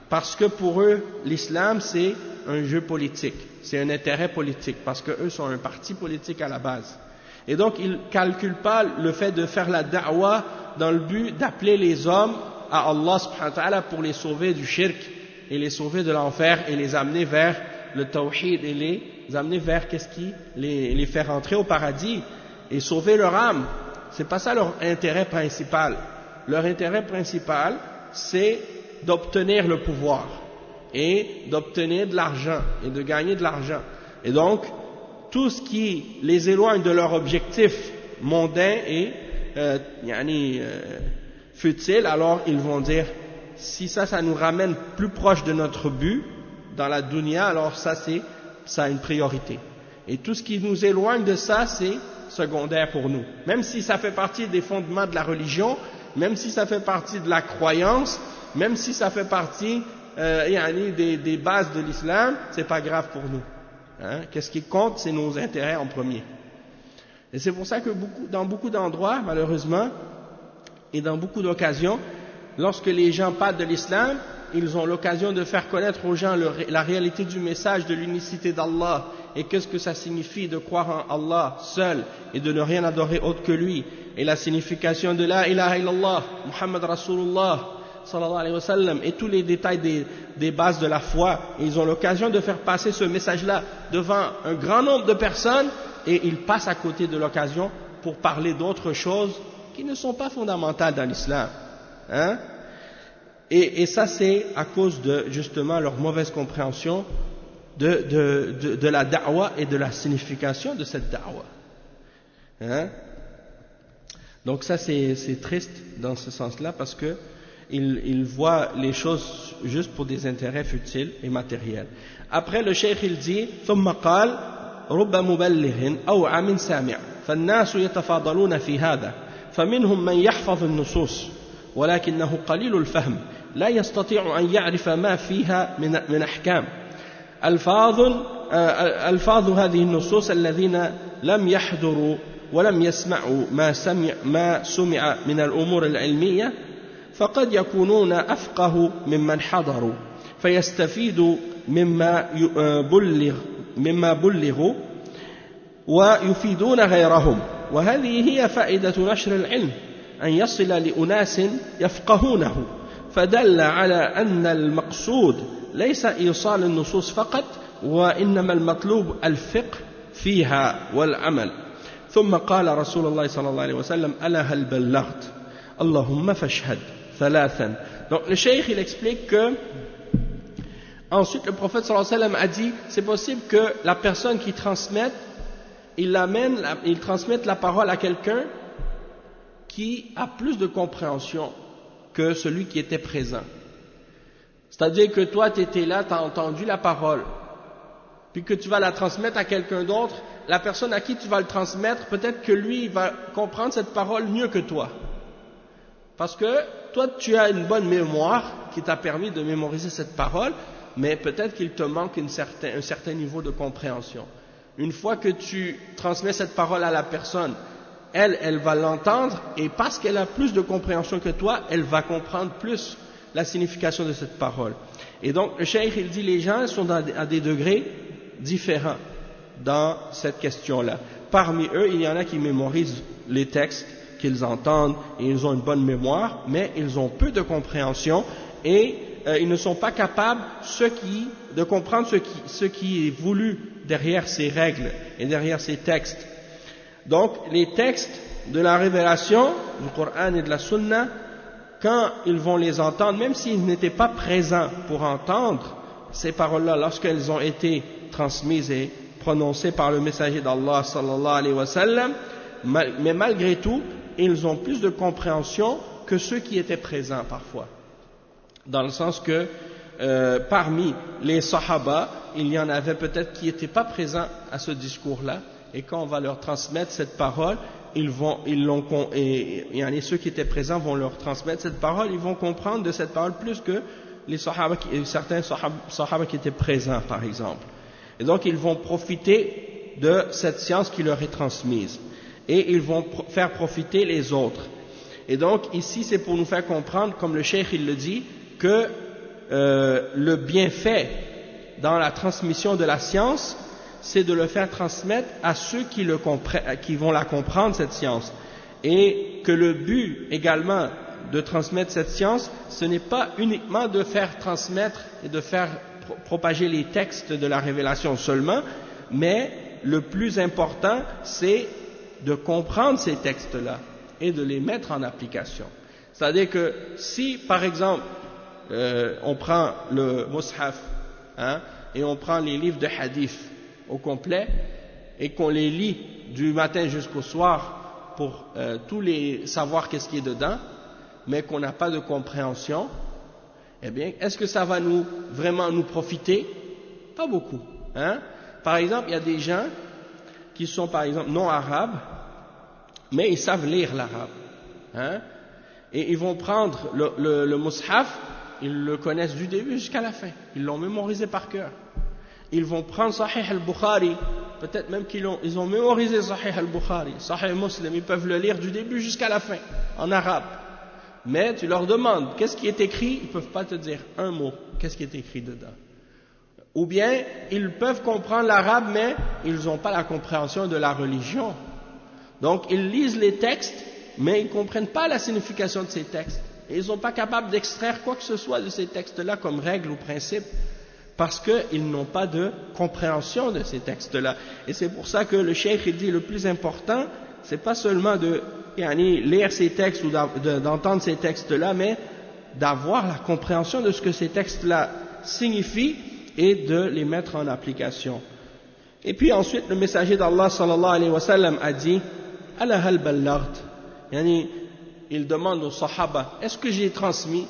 Parce que pour eux, l'islam, c'est un jeu politique, c'est un intérêt politique, parce qu'eux sont un parti politique à la base. Et donc, ils ne calculent pas le fait de faire la da'wa dans le but d'appeler les hommes à Allah subhanahu wa ta'ala pour les sauver du shirk et les sauver de l'enfer et les amener vers le tawhid et les amener vers les faire entrer au paradis et sauver leur âme. C'est pas ça leur intérêt principal. Leur intérêt principal, c'est d'obtenir le pouvoir et d'obtenir de l'argent et de gagner de l'argent. Et donc, tout ce qui les éloigne de leur objectif mondain et futile, alors ils vont dire, si ça nous ramène plus proche de notre but dans la dunya, alors ça a une priorité. Et tout ce qui nous éloigne de ça, c'est secondaire pour nous. Même si ça fait partie des fondements de la religion, même si ça fait partie de la croyance, même si ça fait partie des bases de l'islam, c'est pas grave pour nous. Qu'est-ce qui compte, c'est nos intérêts en premier. Et c'est pour ça que dans beaucoup d'endroits, malheureusement, et dans beaucoup d'occasions, lorsque les gens parlent de l'islam, ils ont l'occasion de faire connaître aux gens la réalité du message de l'unicité d'Allah et qu'est-ce que ça signifie de croire en Allah seul et de ne rien adorer autre que lui, et la signification de la ilaha illallah, Muhammad Rasulullah sallallahu alayhi wa sallam, et tous les détails des bases de la foi. Et ils ont l'occasion de faire passer ce message-là devant un grand nombre de personnes, et ils passent à côté de l'occasion pour parler d'autres choses qui ne sont pas fondamentales dans l'islam. Hein? Et ça, c'est à cause de, justement, leur mauvaise compréhension de la da'wa et de la signification de cette da'wa. Hein? Donc ça, c'est triste dans ce sens-là, parce que ils voient les choses juste pour des intérêts futiles et matériels. Après, le cheikh, il dit ثم قال رب مبلغ أوعى من سامع فالناس يتفاضلون في هذا فمنهم من يحفظ النصوص ولكنه قليل الفهم لا يستطيع أن يعرف ما فيها من أحكام ألفاظ هذه النصوص الذين لم يحضروا ولم يسمعوا ما سمع من الأمور العلمية فقد يكونون أفقه ممن حضروا فيستفيدوا مما بلغوا ويفيدون غيرهم وهذه هي فائدة نشر العلم أن يصل لأناس يفقهونه فدل على أن المقصود ليس إيصال النصوص فقط وإنما المطلوب الفقه فيها والعمل ثم قال رسول الله صلى الله عليه وسلم ألا هل بلغت اللهم فاشهد ثلاثا. Donc le cheikh, il explique que ensuite le prophète sallallahu alayhi wa sallam a dit c'est possible que la personne qui transmette il transmette la parole à quelqu'un qui a plus de compréhension que celui qui était présent. C'est-à-dire que toi tu étais là, tu as entendu la parole, puis que tu vas la transmettre à quelqu'un d'autre, la personne à qui tu vas le transmettre, peut-être que lui il va comprendre cette parole mieux que toi. Parce que toi tu as une bonne mémoire qui t'a permis de mémoriser cette parole, mais peut-être qu'il te manque un certain niveau de compréhension. Une fois que tu transmets cette parole à la personne, elle va l'entendre, et parce qu'elle a plus de compréhension que toi, elle va comprendre plus la signification de cette parole. Et donc le cheikh, il dit les gens sont à des degrés différents dans cette question-là. Parmi eux, il y en a qui mémorisent les textes qu'ils entendent et ils ont une bonne mémoire, mais ils ont peu de compréhension et ils ne sont pas capables de comprendre ce qui est voulu derrière ces règles et derrière ces textes. Donc les textes de la révélation du Coran et de la Sunna, quand ils vont les entendre, même s'ils n'étaient pas présents pour entendre ces paroles-là lorsqu'elles ont été transmises et prononcées par le messager d'Allah sallallahu alayhi wa sallam, mais malgré tout, ils ont plus de compréhension que ceux qui étaient présents parfois. Dans le sens que parmi les sahaba, il y en avait peut-être qui n'étaient pas présents à ce discours-là, et quand on va leur transmettre cette parole, et ceux qui étaient présents vont leur transmettre cette parole, ils vont comprendre de cette parole plus que les sahaba, certains sahaba qui étaient présents par exemple. Et donc ils vont profiter de cette science qui leur est transmise, et ils vont faire profiter les autres. Et donc ici c'est pour nous faire comprendre, comme le cheikh il le dit, que le bienfait dans la transmission de la science, c'est de le faire transmettre à ceux qui vont la comprendre, cette science. Et que le but également de transmettre cette science, ce n'est pas uniquement de faire transmettre et de faire propager les textes de la révélation seulement, mais le plus important, c'est de comprendre ces textes-là et de les mettre en application. C'est-à-dire que si, par exemple, on prend le mushaf et on prend les livres de hadith au complet et qu'on les lit du matin jusqu'au soir pour savoir qu'est-ce qui est dedans, mais qu'on n'a pas de compréhension, eh bien, est-ce que ça va vraiment nous profiter? Pas beaucoup. Par exemple, il y a des gens qui sont par exemple non arabes, mais ils savent lire l'arabe. Et ils vont prendre le mushaf, ils le connaissent du début jusqu'à la fin, ils l'ont mémorisé par cœur. Ils vont prendre Sahih al-Bukhari, peut-être même qu'ils ont mémorisé Sahih al-Bukhari, Sahih Muslim, ils peuvent le lire du début jusqu'à la fin, en arabe. Mais tu leur demandes qu'est-ce qui est écrit, ils ne peuvent pas te dire un mot, qu'est-ce qui est écrit dedans. Ou bien, ils peuvent comprendre l'arabe, mais ils n'ont pas la compréhension de la religion. Donc, ils lisent les textes, mais ils ne comprennent pas la signification de ces textes. Et ils ne sont pas capables d'extraire quoi que ce soit de ces textes-là comme règle ou principe, parce qu'ils n'ont pas de compréhension de ces textes-là. Et c'est pour ça que le cheikh il dit le plus important, c'est pas seulement de lire ces textes ou d'entendre ces textes-là, mais d'avoir la compréhension de ce que ces textes-là signifient et de les mettre en application. Et puis ensuite, le messager d'Allah sallallahu alayhi wa sallam a dit, ala hal ballagt, il demande aux sahaba, est-ce que j'ai transmis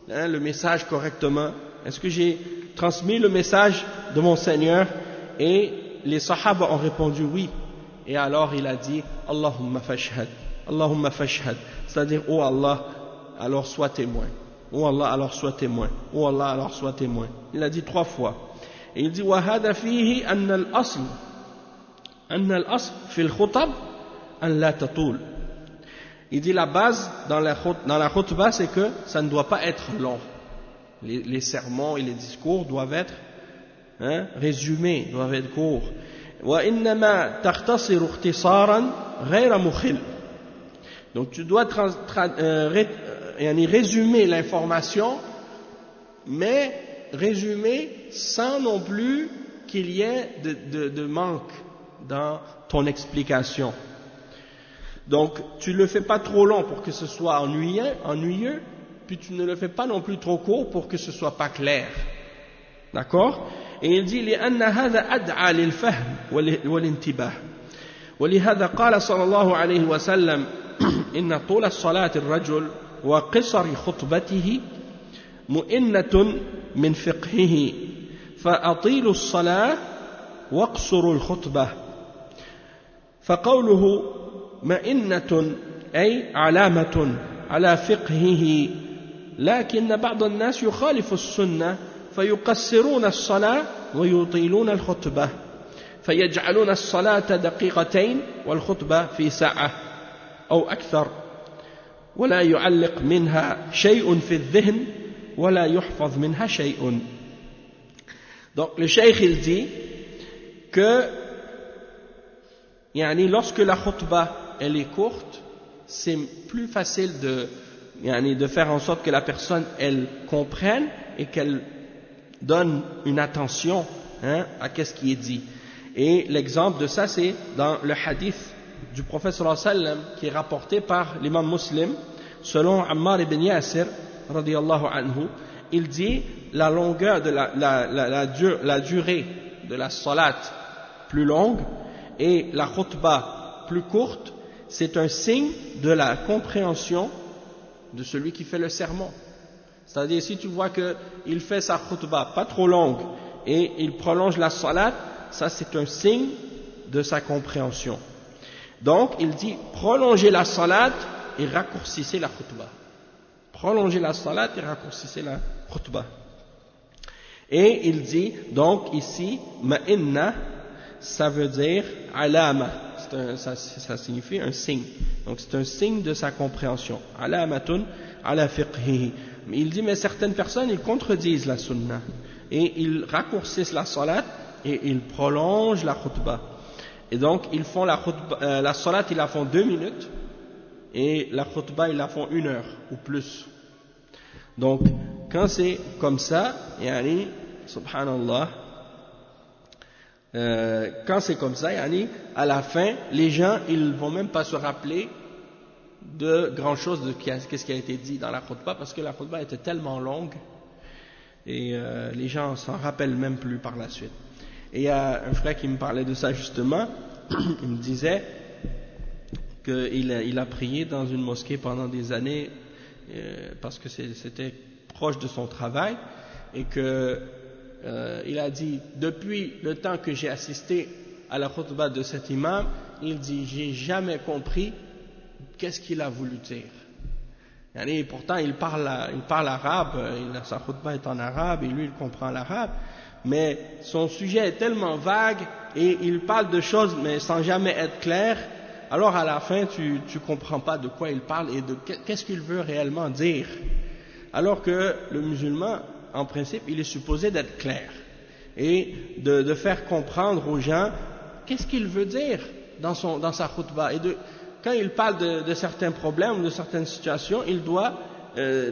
le message correctement? Est-ce que j'ai transmis le message de mon Seigneur? Et les sahaba ont répondu oui. Et alors il a dit, Allahumma fashhad, Allahumma fashhad, c'est-à-dire, oh Allah, alors sois témoin. Oh Allah, alors sois témoin. Oh Allah, alors sois témoin. Il a dit 3 fois. Et il dit, wa hada fihi anna al-asl fi al-khutab an la tatul. Il dit la base dans la khutbah, c'est que ça ne doit pas être long. Les sermons et les discours doivent être résumés, doivent être courts. وإنما تختصر اختصارا غير مخل. Donc tu dois résumer l'information, mais résumer sans non plus qu'il y ait de manque dans ton explication. Donc tu ne le fais pas trop long pour que ce soit ennuyeux, puis tu ne le fais pas non plus trop court pour que ce soit pas clair. D'accord? Et il dit لأن هذا أدعى للفهم والانتباه ولهذا قال صلى الله عليه وسلم إن طول الصلاة الرجل وقصر خطبته مئنة من فقهه فأطيلوا الصلاة واقصروا الخطبة فقوله مئنة أي علامة على فقهه لكن بعض الناس يخالف السنة فيقصرون الصلاة ويطيلون الخطبة فيجعلون الصلاة دقيقتين والخطبة في ساعة أو أكثر ولا يعلق منها شيء في الذهن ولا يحفظ منها شيء. Donc le cheikh il dit que lorsque la khutbah elle est courte, c'est plus facile de faire en sorte que la personne elle comprenne et qu'elle donne une attention à ce qui est dit. Et l'exemple de ça, c'est dans le hadith du prophète sallallahu alayhi wa sallam qui est rapporté par l'imam Muslim, selon Ammar ibn Yasir, radiyallahu anhu. Il dit la longueur de la durée de la salat plus longue et la khutbah plus courte, c'est un signe de la compréhension de celui qui fait le sermon. C'est-à-dire, si tu vois qu'il fait sa khutbah pas trop longue et il prolonge la salat, ça c'est un signe de sa compréhension. Donc, il dit, prolongez la salat et raccourcissez la khutbah. Prolongez la salat et raccourcissez la khutbah. Et il dit, donc ici, ma'inna, ça veut dire alama. Ça signifie un signe. Donc c'est un signe de sa compréhension. Alamatun ala fiqhihi. Mais il dit, mais certaines personnes, ils contredisent la sunna. Et ils raccourcissent la salat et ils prolongent la khutbah. Et donc, ils font la salat, ils la font 2 minutes. Et la khutbah, ils la font 1 heure ou plus. Donc, quand c'est comme ça, subhanallah, quand c'est comme ça, à la fin, les gens, ils vont même pas se rappeler de grand chose de ce qui a été dit dans la khutbah, parce que la khutbah était tellement longue et les gens s'en rappellent même plus par la suite. Et il y a un frère qui me parlait de ça justement, il me disait qu'il a prié dans une mosquée pendant des années parce que c'était proche de son travail et que il a dit, depuis le temps que j'ai assisté à la khutbah de cet imam, il dit, j'ai jamais compris qu'est-ce qu'il a voulu dire. Et pourtant, il parle arabe, sa khutbah est en arabe, et lui, il comprend l'arabe, mais son sujet est tellement vague, et il parle de choses, mais sans jamais être clair, alors à la fin, tu comprends pas de quoi il parle, et de qu'est-ce qu'il veut réellement dire. Alors que le musulman, en principe, il est supposé d'être clair, et de faire comprendre aux gens qu'est-ce qu'il veut dire dans sa khutbah, et quand il parle de certains problèmes ou de certaines situations, il doit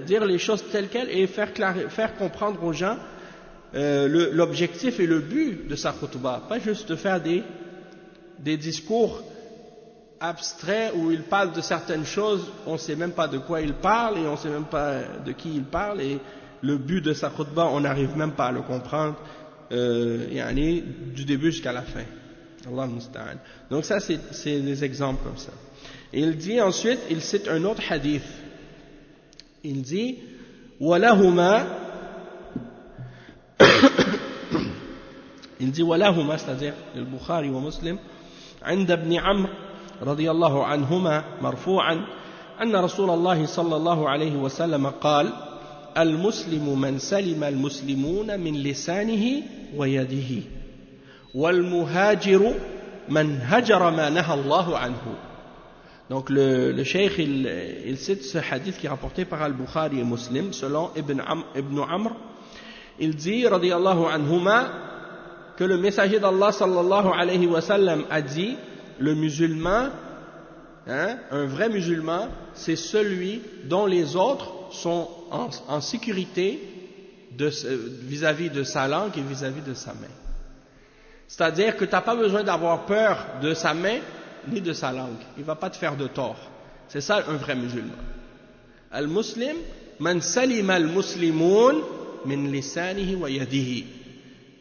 dire les choses telles quelles et faire comprendre aux gens l'objectif et le but de sa khutbah. Pas juste de faire des discours abstrait où il parle de certaines choses, on ne sait même pas de quoi il parle et on ne sait même pas de qui il parle, et le but de sa khutbah, on n'arrive même pas à le comprendre, du début jusqu'à la fin. Allah musta'an. Donc ça, c'est des exemples comme ça. Et il dit ensuite, il cite un autre hadith. Il dit, وَلَهُمَا il dit وَلَهُمَا, c'est-à-dire le Bukhari wa Muslim, عند ابن عمرو رضي الله عنهما مرفوعا أن رسول الله صلى الله عليه وسلم قال المسلم من سلم المسلمون من لسانه ويده والمهاجر من هجر ما نهى الله عنه. Donc le cheikh il cite ce hadith qui est rapporté par Al-Bukhari et Muslim selon Ibn Amr. Il dit radiyallahu anhuma que le messager d'Allah sallallahu alayhi wa sallam a dit, le musulman, un vrai musulman, c'est celui dont les autres sont en sécurité vis-à-vis de sa langue et vis-à-vis de sa main. C'est-à-dire que tu n'as pas besoin d'avoir peur de sa main ni de sa langue. Il ne va pas te faire de tort. C'est ça un vrai musulman. Al-Muslim, man salima al-muslimun min lisanihi wa yadihi.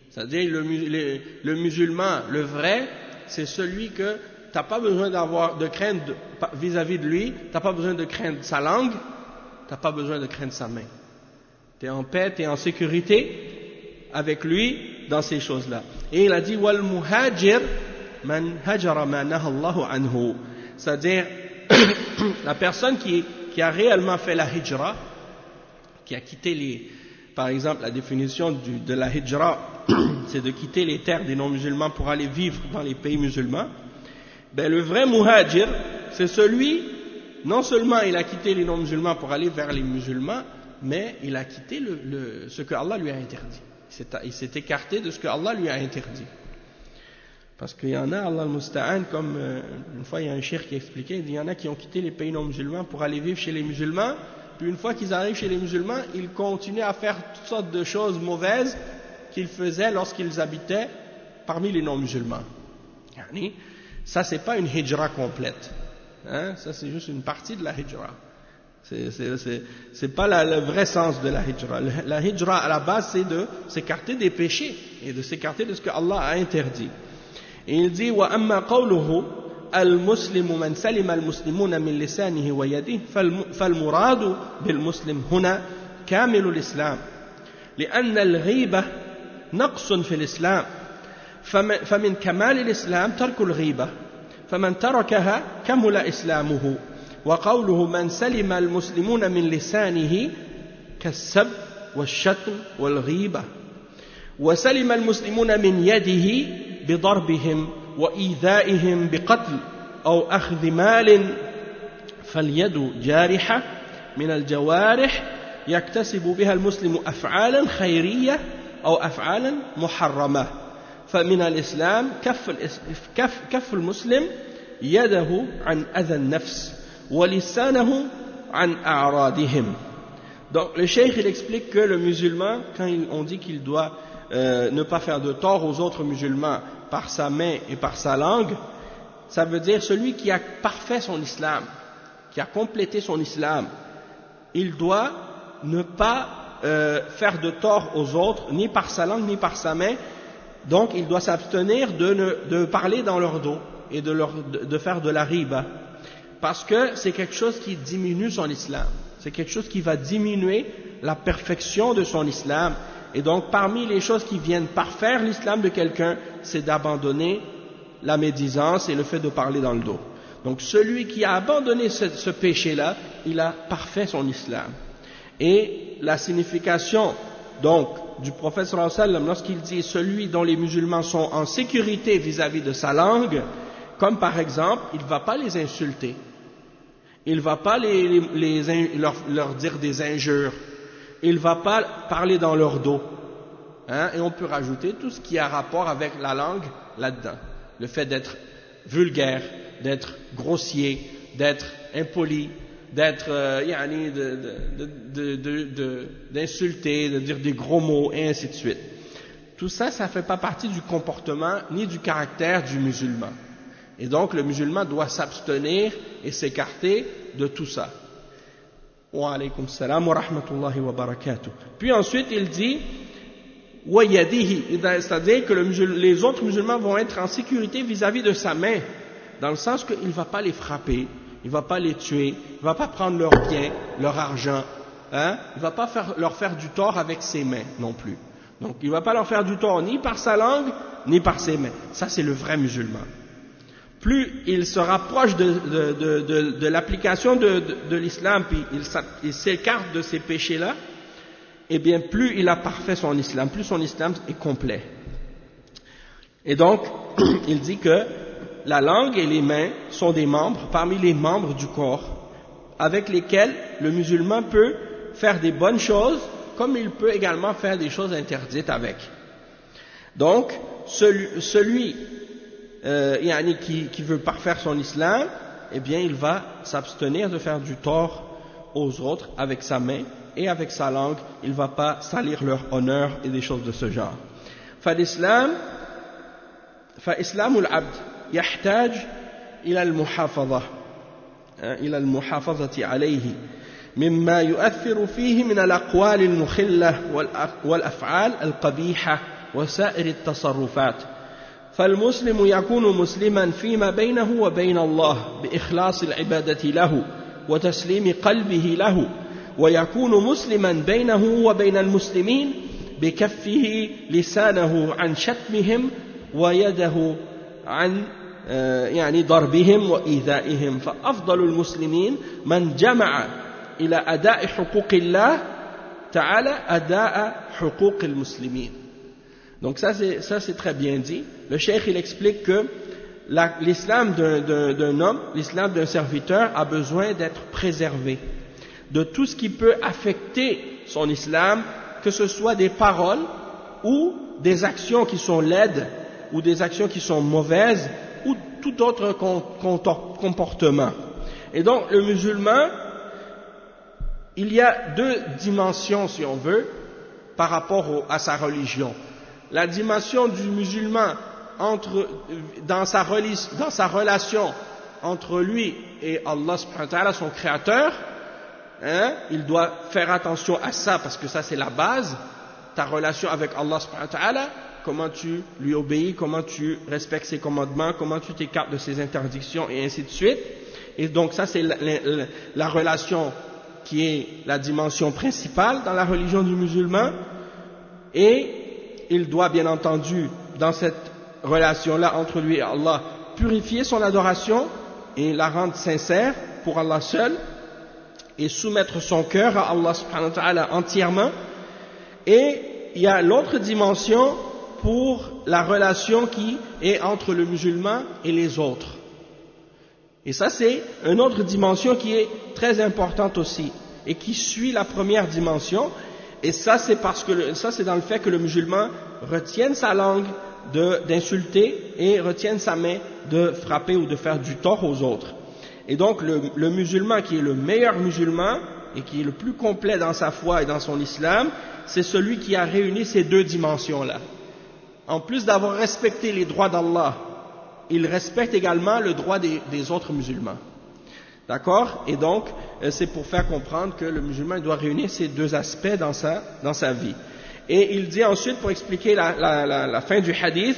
C'est-à-dire le musulman, le vrai, c'est celui que tu n'as pas besoin de craindre vis-à-vis de lui, tu n'as pas besoin de craindre sa langue, tu n'as pas besoin de craindre sa main. Tu es en paix, tu es en sécurité avec lui dans ces choses-là. Et il a dit wal muhajir man hajara ma naha Allahu anhu. C'est-à-dire la personne qui a réellement fait la hijra, qui a quitté par exemple la définition de la hijra, c'est de quitter les terres des non-musulmans pour aller vivre dans les pays musulmans. Ben le vrai muhajir, c'est celui, non seulement il a quitté les non-musulmans pour aller vers les musulmans, mais il a quitté ce que Allah lui a interdit. Il s'est écarté de ce que Allah lui a interdit. Parce qu'il y en a, Allah al-Musta'an, comme une fois il y a un cheikh qui a expliqué, il y en a qui ont quitté les pays non-musulmans pour aller vivre chez les musulmans, puis une fois qu'ils arrivent chez les musulmans, ils continuent à faire toutes sortes de choses mauvaises qu'ils faisaient lorsqu'ils habitaient parmi les non-musulmans. Ça, c'est pas une hijra complète. Ça, c'est juste une partie de la hijra. C'est pas le vrai sens de la hijra. La hijra, à la base, c'est de s'écarter des péchés et de s'écarter de ce que Allah a interdit. Et il dit وَأَمَّا قَوْلُهُ الْمُسْلِمُ مَنْ سَلِمَ الْمُسْلِمُونَ مِنْ لِسَانِهِ وَيَدِهِ فالمراد بالمسلم هنا كامل الإسلام لأن الغيبة نقص في الإسلام فمن كمال الإسلام ترك الغيبة فمن تركها كمل إسلامه وقوله من سلم المسلمون من لسانه كالسب والشتم والغيبة وسلم المسلمون من يده بضربهم وإيذائهم بقتل أو أخذ مال فاليد جارحة من الجوارح يكتسب بها المسلم أفعالا خيرية أو أفعالا محرمة فمن الإسلام كف المسلم يده عن أذى النفس ولسانه عن أعراضهم. Donc le cheikh il explique que le musulman, quand on dit qu'il doit ne pas faire de tort aux autres musulmans par sa main et par sa langue, ça veut dire celui qui a parfait son islam, qui a complété son islam, il doit ne pas faire de tort aux autres, ni par sa langue, ni par sa main. Donc il doit s'abstenir de parler dans leur dos et de faire de la riba, parce que c'est quelque chose qui diminue son islam, c'est quelque chose qui va diminuer la perfection de son islam. Et donc parmi les choses qui viennent parfaire l'islam de quelqu'un, c'est d'abandonner la médisance et le fait de parler dans le dos. Donc celui qui a abandonné ce péché-là, il a parfait son islam. Et la signification donc du prophète sallallahu alayhi wa sallam lorsqu'il dit celui dont les musulmans sont en sécurité vis-à-vis de sa langue, comme par exemple, il ne va pas les insulter, il ne va pas leur dire des injures, il ne va pas parler dans leur dos. Et on peut rajouter tout ce qui a rapport avec la langue là-dedans. Le fait d'être vulgaire, d'être grossier, d'être impoli, d'être d'insulter, de dire des gros mots, et ainsi de suite. Tout ça, ça ne fait pas partie du comportement ni du caractère du musulman. Et donc le musulman doit s'abstenir et s'écarter de tout ça. Wa alaykum salam wa rahmatullahi wa barakatuh. Puis ensuite il dit wa yadihi, c'est-à-dire que les autres musulmans vont être en sécurité vis-à-vis de sa main, dans le sens qu'il ne va pas les frapper, il ne va pas les tuer, il ne va pas prendre leurs biens, leur argent, hein? Il ne va pas leur faire du tort avec ses mains non plus. Donc il ne va pas leur faire du tort ni par sa langue, ni par ses mains. Ça c'est le vrai musulman. Plus il se rapproche de l'application de l'islam, puis il s'écarte de ces péchés-là, eh bien plus il a parfait son islam, plus son islam est complet. Et donc, il dit que la langue et les mains sont des membres parmi les membres du corps, avec lesquels le musulman peut faire des bonnes choses, comme il peut également faire des choses interdites avec. Donc, celui qui veut parfaire son islam, eh bien il va s'abstenir de faire du tort aux autres avec sa main et avec sa langue. Il ne va pas salir leur honneur et des choses de ce genre. فإسلام العبد يحتاج إلى المحافظة عليه مما يؤثر فيه من الأقوال المخلة والأفعال القبيحة وسائر التصرفات. فالمسلم يكون مسلما فيما بينه وبين الله بإخلاص العبادة له وتسليم قلبه له، ويكون مسلما بينه وبين المسلمين بكفه لسانه عن شتمهم ويده عن ضربهم وإيذائهم. فأفضل المسلمين من جمع إلى أداء حقوق الله تعالى أداء حقوق المسلمين. Donc ça c'est très bien dit. Le cheikh il explique que l'islam d'un homme, l'islam d'un serviteur a besoin d'être préservé de tout ce qui peut affecter son islam, que ce soit des paroles ou des actions qui sont laides ou des actions qui sont mauvaises ou tout autre comportement. Et donc le musulman, il y a deux dimensions si on veut par rapport à sa religion. La dimension du musulman dans sa relation entre lui et Allah subhanahu wa ta'ala, son créateur, hein, il doit faire attention à ça parce que ça c'est la base, ta relation avec Allah subhanahu wa ta'ala, comment tu lui obéis, comment tu respectes ses commandements, comment tu t'écartes de ses interdictions et ainsi de suite. Et donc ça c'est la relation qui est la dimension principale dans la religion du musulman, et il doit bien entendu dans cette relation-là entre lui et Allah purifier son adoration et la rendre sincère pour Allah seul et soumettre son cœur à Allah subhanahu wa ta'ala entièrement. Et il y a l'autre dimension pour la relation qui est entre le musulman et les autres. Et ça c'est une autre dimension qui est très importante aussi et qui suit la première dimension. Et ça c'est c'est dans le fait que le musulman retienne sa langue d'insulter et retienne sa main de frapper ou de faire du tort aux autres. Et donc le musulman qui est le meilleur musulman et qui est le plus complet dans sa foi et dans son islam, c'est celui qui a réuni ces deux dimensions-là. En plus d'avoir respecté les droits d'Allah, il respecte également le droit des autres musulmans. D'accord? Et donc, c'est pour faire comprendre que le musulman doit réunir ces deux aspects dans sa vie. Et il dit ensuite, pour expliquer la fin du hadith,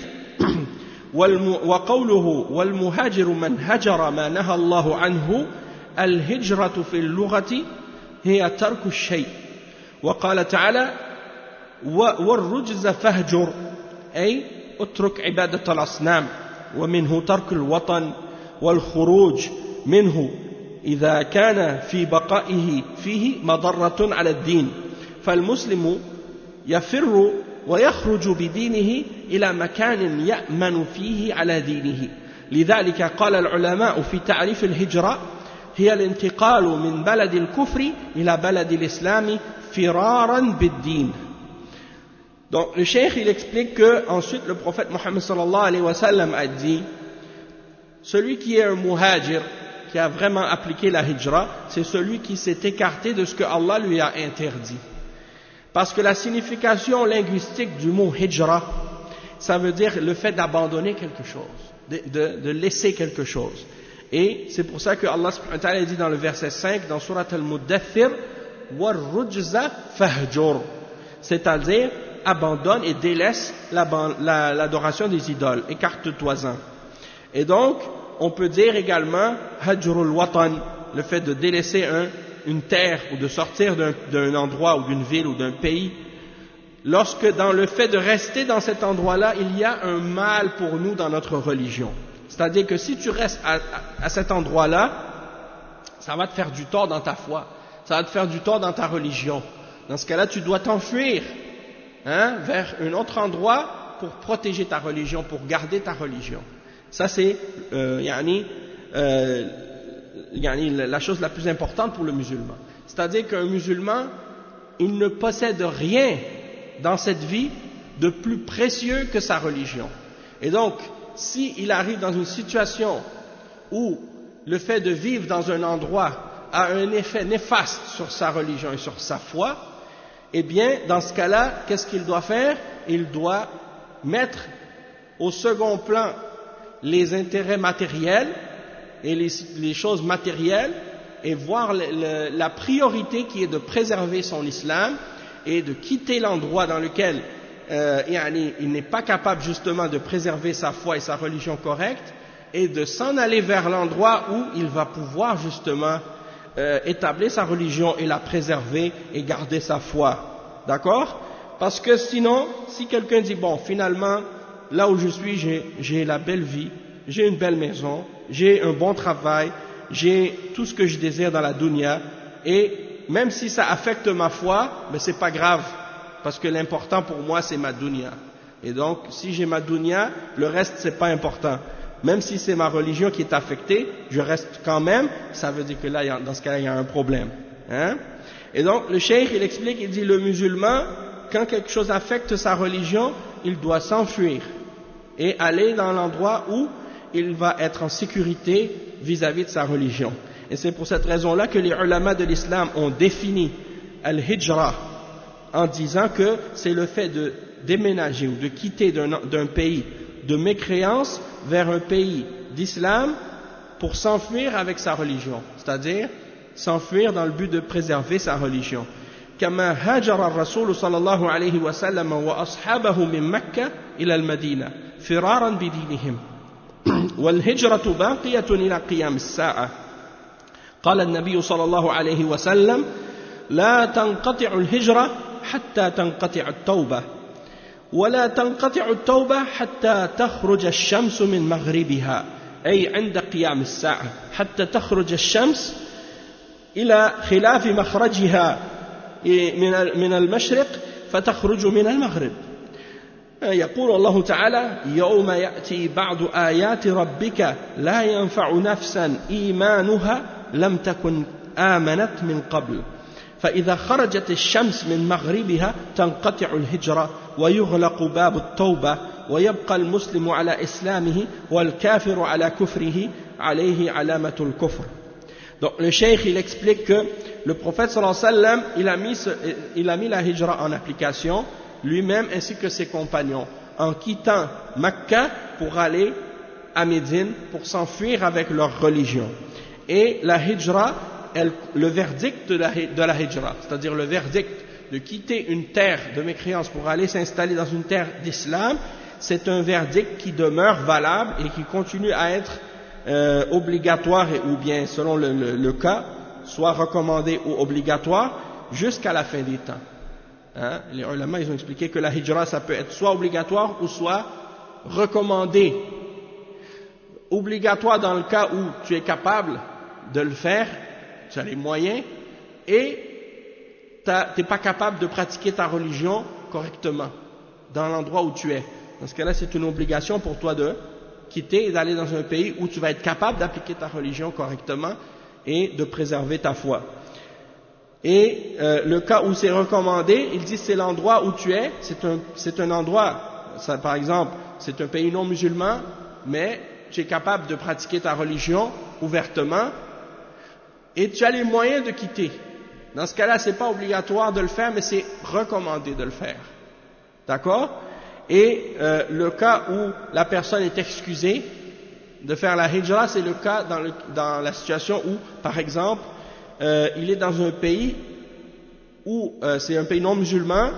وَقَوْلُهُ وَالْمُهَاجِرُ مَنْ هَجَرَ مَا نَهَى اللَّهُ عَنْهُ الْهِجْرَةُ فِي اللُّغَةِ هي ترك الشيء. وقال تعالى والرجز فاهجر، أي اترك عبادة الأصنام، ومنه ترك الوطن والخروج منه إذا كان في بقائه فيه مضرة على الدين. فالمسلم يفر ويخرج بدينه إلى مكان يأمن فيه على دينه. لذلك قال العلماء في تعريف الهجرة هي الانتقال من بلد الكفر إلى بلد الإسلام فرارا بالدين. Donc le cheikh il explique que ensuite le prophète Mohammed sallallahu alayhi wa sallam a dit, celui qui est un muhajir, qui a vraiment appliqué la hijra, c'est celui qui s'est écarté de ce que Allah lui a interdit. Parce que la signification linguistique du mot hijra ça veut dire le fait d'abandonner quelque chose, de laisser quelque chose. Et c'est pour ça que Allah subhanahu wa ta'ala dit dans le verset 5 dans Surat Al-Muddathir وَالرُّجْزَ فَهْجُرْ, c'est-à-dire abandonne et délaisse l'adoration des idoles, écarte-toi-en. Et donc on peut dire également hajrul watan, le fait de délaisser une terre ou de sortir d'un endroit ou d'une ville ou d'un pays, lorsque dans le fait de rester dans cet endroit-là, il y a un mal pour nous dans notre religion. C'est-à-dire que si tu restes à cet endroit-là, ça va te faire du tort dans ta foi, ça va te faire du tort dans ta religion. Dans ce cas-là, tu dois t'enfuir vers un autre endroit pour protéger ta religion, pour garder ta religion. Ça c'est la chose la plus importante pour le musulman. C'est-à-dire qu'un musulman, il ne possède rien dans cette vie de plus précieux que sa religion. Et donc, s'il arrive dans une situation où le fait de vivre dans un endroit a un effet néfaste sur sa religion et sur sa foi, eh bien, dans ce cas-là, qu'est-ce qu'il doit faire? Il doit mettre au second plan les intérêts matériels et les choses matérielles et voir la priorité qui est de préserver son islam et de quitter l'endroit dans lequel il n'est pas capable justement de préserver sa foi et sa religion correcte et de s'en aller vers l'endroit où il va pouvoir justement établir sa religion et la préserver et garder sa foi. D'accord? Parce que sinon, si quelqu'un dit bon, finalement, là où je suis, j'ai la belle vie, j'ai une belle maison, j'ai un bon travail, j'ai tout ce que je désire dans la dunya, et même si ça affecte ma foi, mais c'est pas grave, parce que l'important pour moi c'est ma dunya. Et donc, si j'ai ma dunya, le reste c'est pas important. Même si c'est ma religion qui est affectée, je reste quand même, ça veut dire que là, dans ce cas-là, il y a un problème. Et donc, le cheikh, il explique, il dit, le musulman, quand quelque chose affecte sa religion, il doit s'enfuir et aller dans l'endroit où il va être en sécurité vis-à-vis de sa religion. Et c'est pour cette raison-là que les ulama de l'islam ont défini al-hijra en disant que c'est le fait de déménager ou de quitter d'un pays de mécréance vers un pays d'islam pour s'enfuir avec sa religion, c'est-à-dire s'enfuir dans le but de préserver sa religion. كما هاجر الرسول صلى الله عليه وسلم وأصحابه من مكة إلى المدينة فرارا بدينهم والهجرة باقية إلى قيام الساعة. قال النبي صلى الله عليه وسلم لا تنقطع الهجرة حتى تنقطع التوبة ولا تنقطع التوبة حتى تخرج الشمس من مغربها أي عند قيام الساعة حتى تخرج الشمس إلى خلاف مخرجها من المشرق فتخرج من المغرب. يقول الله تعالى يوم يأتي بعض آيات ربك لا ينفع نفسا إيمانها لم تكن آمنت من قبل فإذا خرجت الشمس من مغربها تنقطع الهجرة ويغلق باب التوبة ويبقى المسلم على إسلامه والكافر على كفره عليه علامة الكفر. Donc le cheikh il explique que le prophète sallallahu alayhi wa sallam il a mis la hijra en application lui-même ainsi que ses compagnons en quittant Makka pour aller à Médine pour s'enfuir avec leur religion. Et la hijra, le verdict de la hijra, c'est-à-dire le verdict de quitter une terre de mécréance pour aller s'installer dans une terre d'islam, c'est un verdict qui demeure valable et qui continue à être obligatoire ou bien selon le cas, soit recommandé ou obligatoire jusqu'à la fin des temps. Les ulama ils ont expliqué que la hijra ça peut être soit obligatoire ou soit recommandé. Obligatoire dans le cas où tu es capable de le faire, tu as les moyens et tu n'es pas capable de pratiquer ta religion correctement dans l'endroit où tu es. Dans ce cas-là c'est une obligation pour toi de quitter et d'aller dans un pays où tu vas être capable d'appliquer ta religion correctement et de préserver ta foi. Et le cas où c'est recommandé, il dit c'est l'endroit où tu es, c'est un endroit, ça, par exemple, c'est un pays non musulman, mais tu es capable de pratiquer ta religion ouvertement et tu as les moyens de quitter. Dans ce cas-là, c'est pas obligatoire de le faire, mais c'est recommandé de le faire. D'accord? Et le cas où la personne est excusée de faire la hijra, c'est le cas dans la situation où, par exemple, il est dans un pays où c'est un pays non musulman,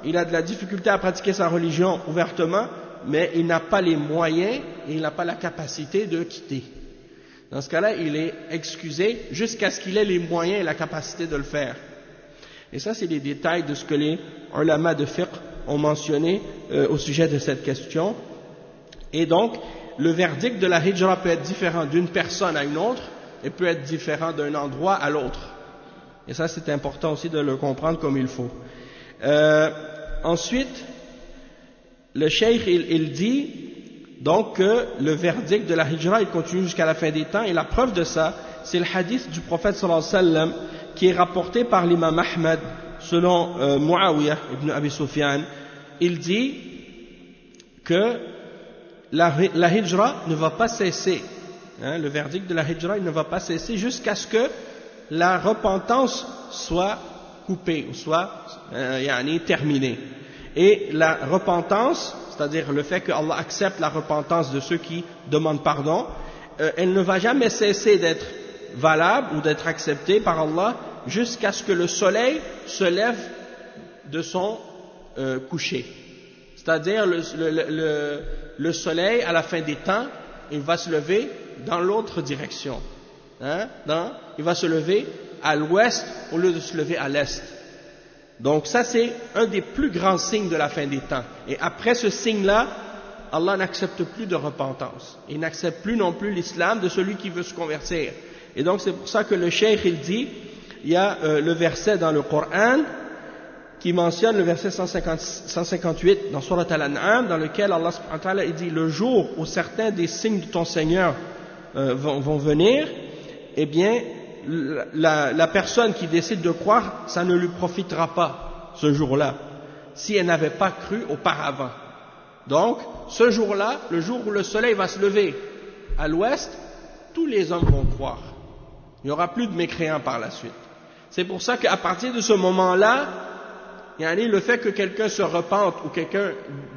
il a de la difficulté à pratiquer sa religion ouvertement, mais il n'a pas les moyens et il n'a pas la capacité de quitter. Dans ce cas-là, il est excusé jusqu'à ce qu'il ait les moyens et la capacité de le faire. Et ça, c'est les détails de ce que les ulama de fiqh ont mentionné au sujet de cette question. Et donc, le verdict de la hijra peut être différent d'une personne à une autre et peut être différent d'un endroit à l'autre. Et ça, c'est important aussi de le comprendre comme il faut. Ensuite, le cheikh, il dit donc que le verdict de la hijra, il continue jusqu'à la fin des temps, et la preuve de ça, c'est le hadith du prophète sallallahu alayhi wa sallam, qui est rapporté par l'imam Ahmad, selon Muawiyah ibn Abi Sufyan. Il dit que la hijra ne va pas cesser, hein, le verdict de la hijra, il ne va pas cesser jusqu'à ce que la repentance soit coupée, ou soit terminée. Et la repentance, c'est-à-dire le fait que Allah accepte la repentance de ceux qui demandent pardon, elle ne va jamais cesser d'être valable ou d'être acceptée par Allah jusqu'à ce que le soleil se lève de son coucher. C'est-à-dire le soleil, à la fin des temps, il va se lever dans l'autre direction. Hein? Il va se lever à l'ouest au lieu de se lever à l'est. Donc ça, c'est un des plus grands signes de la fin des temps. Et après ce signe-là, Allah n'accepte plus de repentance. Il n'accepte plus non plus l'islam de celui qui veut se convertir. Et donc c'est pour ça que le cheikh, il dit, il y a le verset dans le Coran qui mentionne le verset 158 dans Surat Al-An'am, dans lequel Allah subhanahu wa ta'ala, il dit, le jour où certains des signes de ton Seigneur vont venir, eh bien, la personne qui décide de croire, ça ne lui profitera pas ce jour-là, si elle n'avait pas cru auparavant. Donc, ce jour-là, le jour où le soleil va se lever à l'ouest, tous les hommes vont croire. Il n'y aura plus de mécréants par la suite. C'est pour ça qu'à partir de ce moment-là, le fait que quelqu'un se repente ou quelqu'un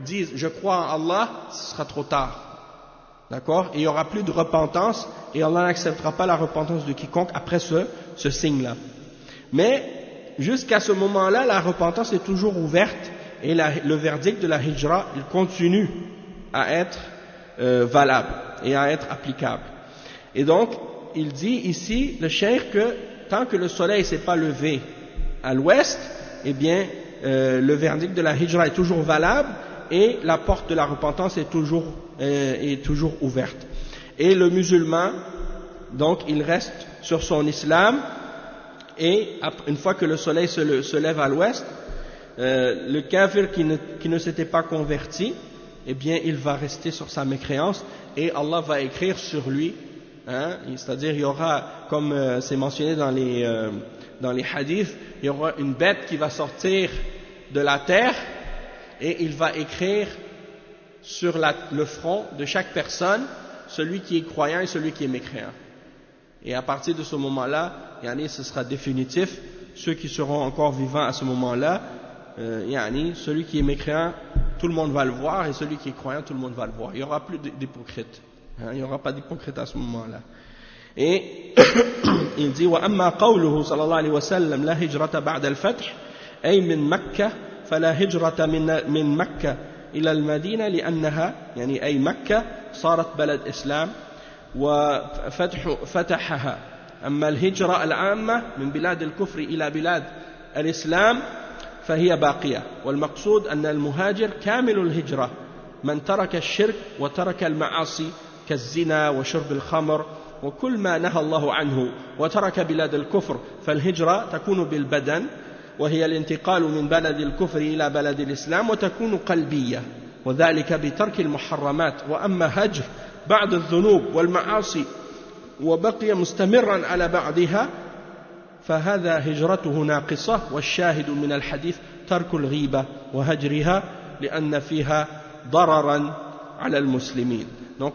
dise « je crois en Allah », ce sera trop tard. D'accord? Et il n'y aura plus de repentance et Allah n'acceptera pas la repentance de quiconque après ce signe-là. Mais jusqu'à ce moment-là, la repentance est toujours ouverte et le verdict de la hijra, il continue à être valable et à être applicable. Et donc, il dit ici, le cheikh, que tant que le soleil ne s'est pas levé à l'ouest, eh bien, le verdict de la hijra est toujours valable et la porte de la repentance est toujours ouverte. Et le musulman, donc, il reste sur son islam, et une fois que le soleil se lève à l'ouest, le kafir qui ne s'était pas converti, eh bien, il va rester sur sa mécréance, et Allah va écrire sur lui, hein, c'est-à-dire il y aura, comme c'est mentionné dans les hadiths, il y aura une bête qui va sortir de la terre, et il va écrire sur le front de chaque personne, celui qui est croyant et celui qui est mécréant. Et à partir de ce moment-là, ce sera définitif. Ceux qui seront encore vivants à ce moment-là, celui qui est mécréant, tout le monde va le voir, et celui qui est croyant, tout le monde va le voir. Il n'y aura plus d'hypocrites. Il n'y aura pas d'hypocrites à ce moment-là. Et il dit وَأَمَّا قَوْلُهُ صلى الله عليه وسلم لا هجرة بعد الفتح أي من مكة فلا هجرة من مكة إلى المدينة لأنها أي مكة صارت بلد إسلام وفتحها. أما الهجرة العامة من بلاد الكفر إلى بلاد الإسلام فهي باقية. والمقصود أن المهاجر كامل الهجرة من ترك الشرك وترك المعاصي كالزنا وشرب الخمر وكل ما نهى الله عنه وترك بلاد الكفر. فالهجرة تكون بالبدن وهي الانتقال من بلد الكفر إلى بلد الإسلام وتكون قلبية وذلك بترك المحرمات. وأما هجر بعد الذنوب والمعاصي وبقي مستمرا على بعضها فهذا هجرته ناقصة. والشاهد من الحديث ترك الغيبة وهجرها لأن فيها ضررا على المسلمين. Donc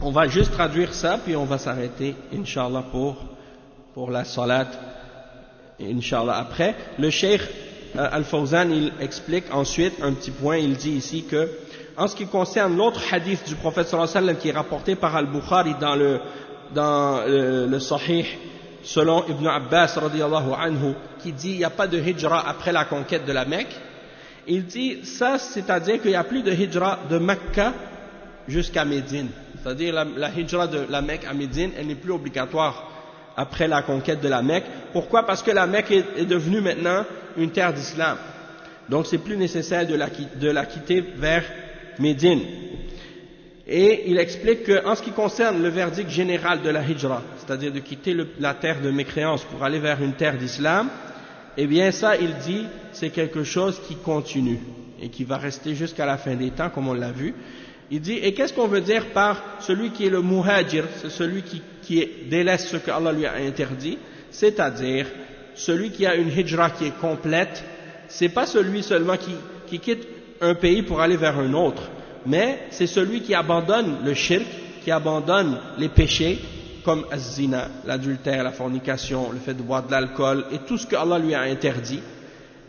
on va juste traduire ça puis on va s'arrêter Inch'Allah pour la salat Inch'Allah après. Le cheikh Al-Fawzan, il explique ensuite un petit point, il dit ici que, en ce qui concerne l'autre hadith du prophète sallallahu alayhi wa sallam qui est rapporté par Al-Bukhari dans le Sahih, selon Ibn Abbas radiyallahu anhu, qui dit il n'y a pas de hijra après la conquête de la Mecque, il dit ça, c'est-à-dire qu'il n'y a plus de hijra de Mecca jusqu'à Médine. C'est-à-dire la hijra de la Mecque à Médine, elle n'est plus obligatoire après la conquête de la Mecque. Pourquoi? Parce que la Mecque est devenue maintenant une terre d'islam. Donc c'est plus nécessaire de la quitter vers Médine. Et il explique qu'en ce qui concerne le verdict général de la hijra, c'est-à-dire de quitter la terre de mécréance pour aller vers une terre d'islam, eh bien ça, il dit, c'est quelque chose qui continue et qui va rester jusqu'à la fin des temps, comme on l'a vu. Il dit, et qu'est-ce qu'on veut dire par celui qui est le muhajir, c'est celui qui délaisse ce que Allah lui a interdit, c'est-à-dire celui qui a une hijra qui est complète, c'est pas celui seulement qui quitte un pays pour aller vers un autre, mais c'est celui qui abandonne le shirk, qui abandonne les péchés, comme az-zina, l'adultère, la fornication, le fait de boire de l'alcool, et tout ce que Allah lui a interdit,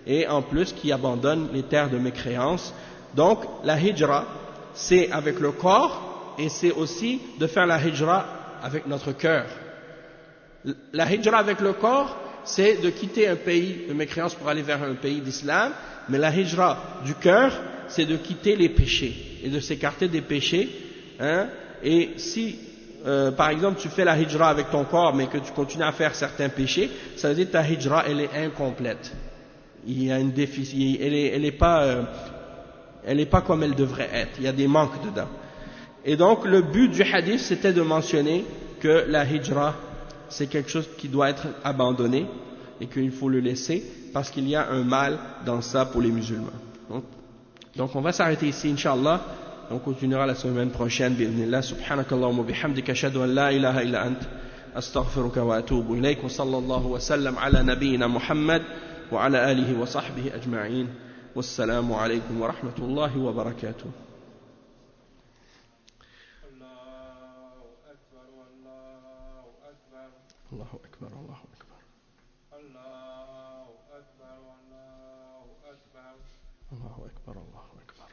et en plus qui abandonne les terres de mécréance. Donc la hijra, c'est avec le corps, et c'est aussi de faire la hijra avec notre cœur. La hijra avec le corps, c'est de quitter un pays de mécréance pour aller vers un pays d'islam, mais la hijra du cœur, c'est de quitter les péchés, et de s'écarter des péchés, hein. Et si par exemple tu fais la hijra avec ton corps mais que tu continues à faire certains péchés, ça veut dire que ta hijra elle est incomplète, il y a une déficit, elle est pas comme elle devrait être, il y a des manques dedans. Et donc le but du hadith c'était de mentionner que la hijra c'est quelque chose qui doit être abandonné et qu'il faut le laisser parce qu'il y a un mal dans ça pour les musulmans. Donc on va s'arrêter ici Inch'Allah. On continuera la semaine prochaine, bi'idhnillah. Subhanakallahumma bihamdika ashhadu an la ilaha illa ant astaghfiruka wa atubu ilayk wa sallallahu wa sallam ala nabiyyina Muhammad wa ala alihi wa sahbihi ajma'in. Wassalamu alaykum wa rahmatullahi wa barakatuh. Allahu akbar, Allahu akbar. Allahu akbar, Allahu akbar. Allahu akbar, Allahu akbar.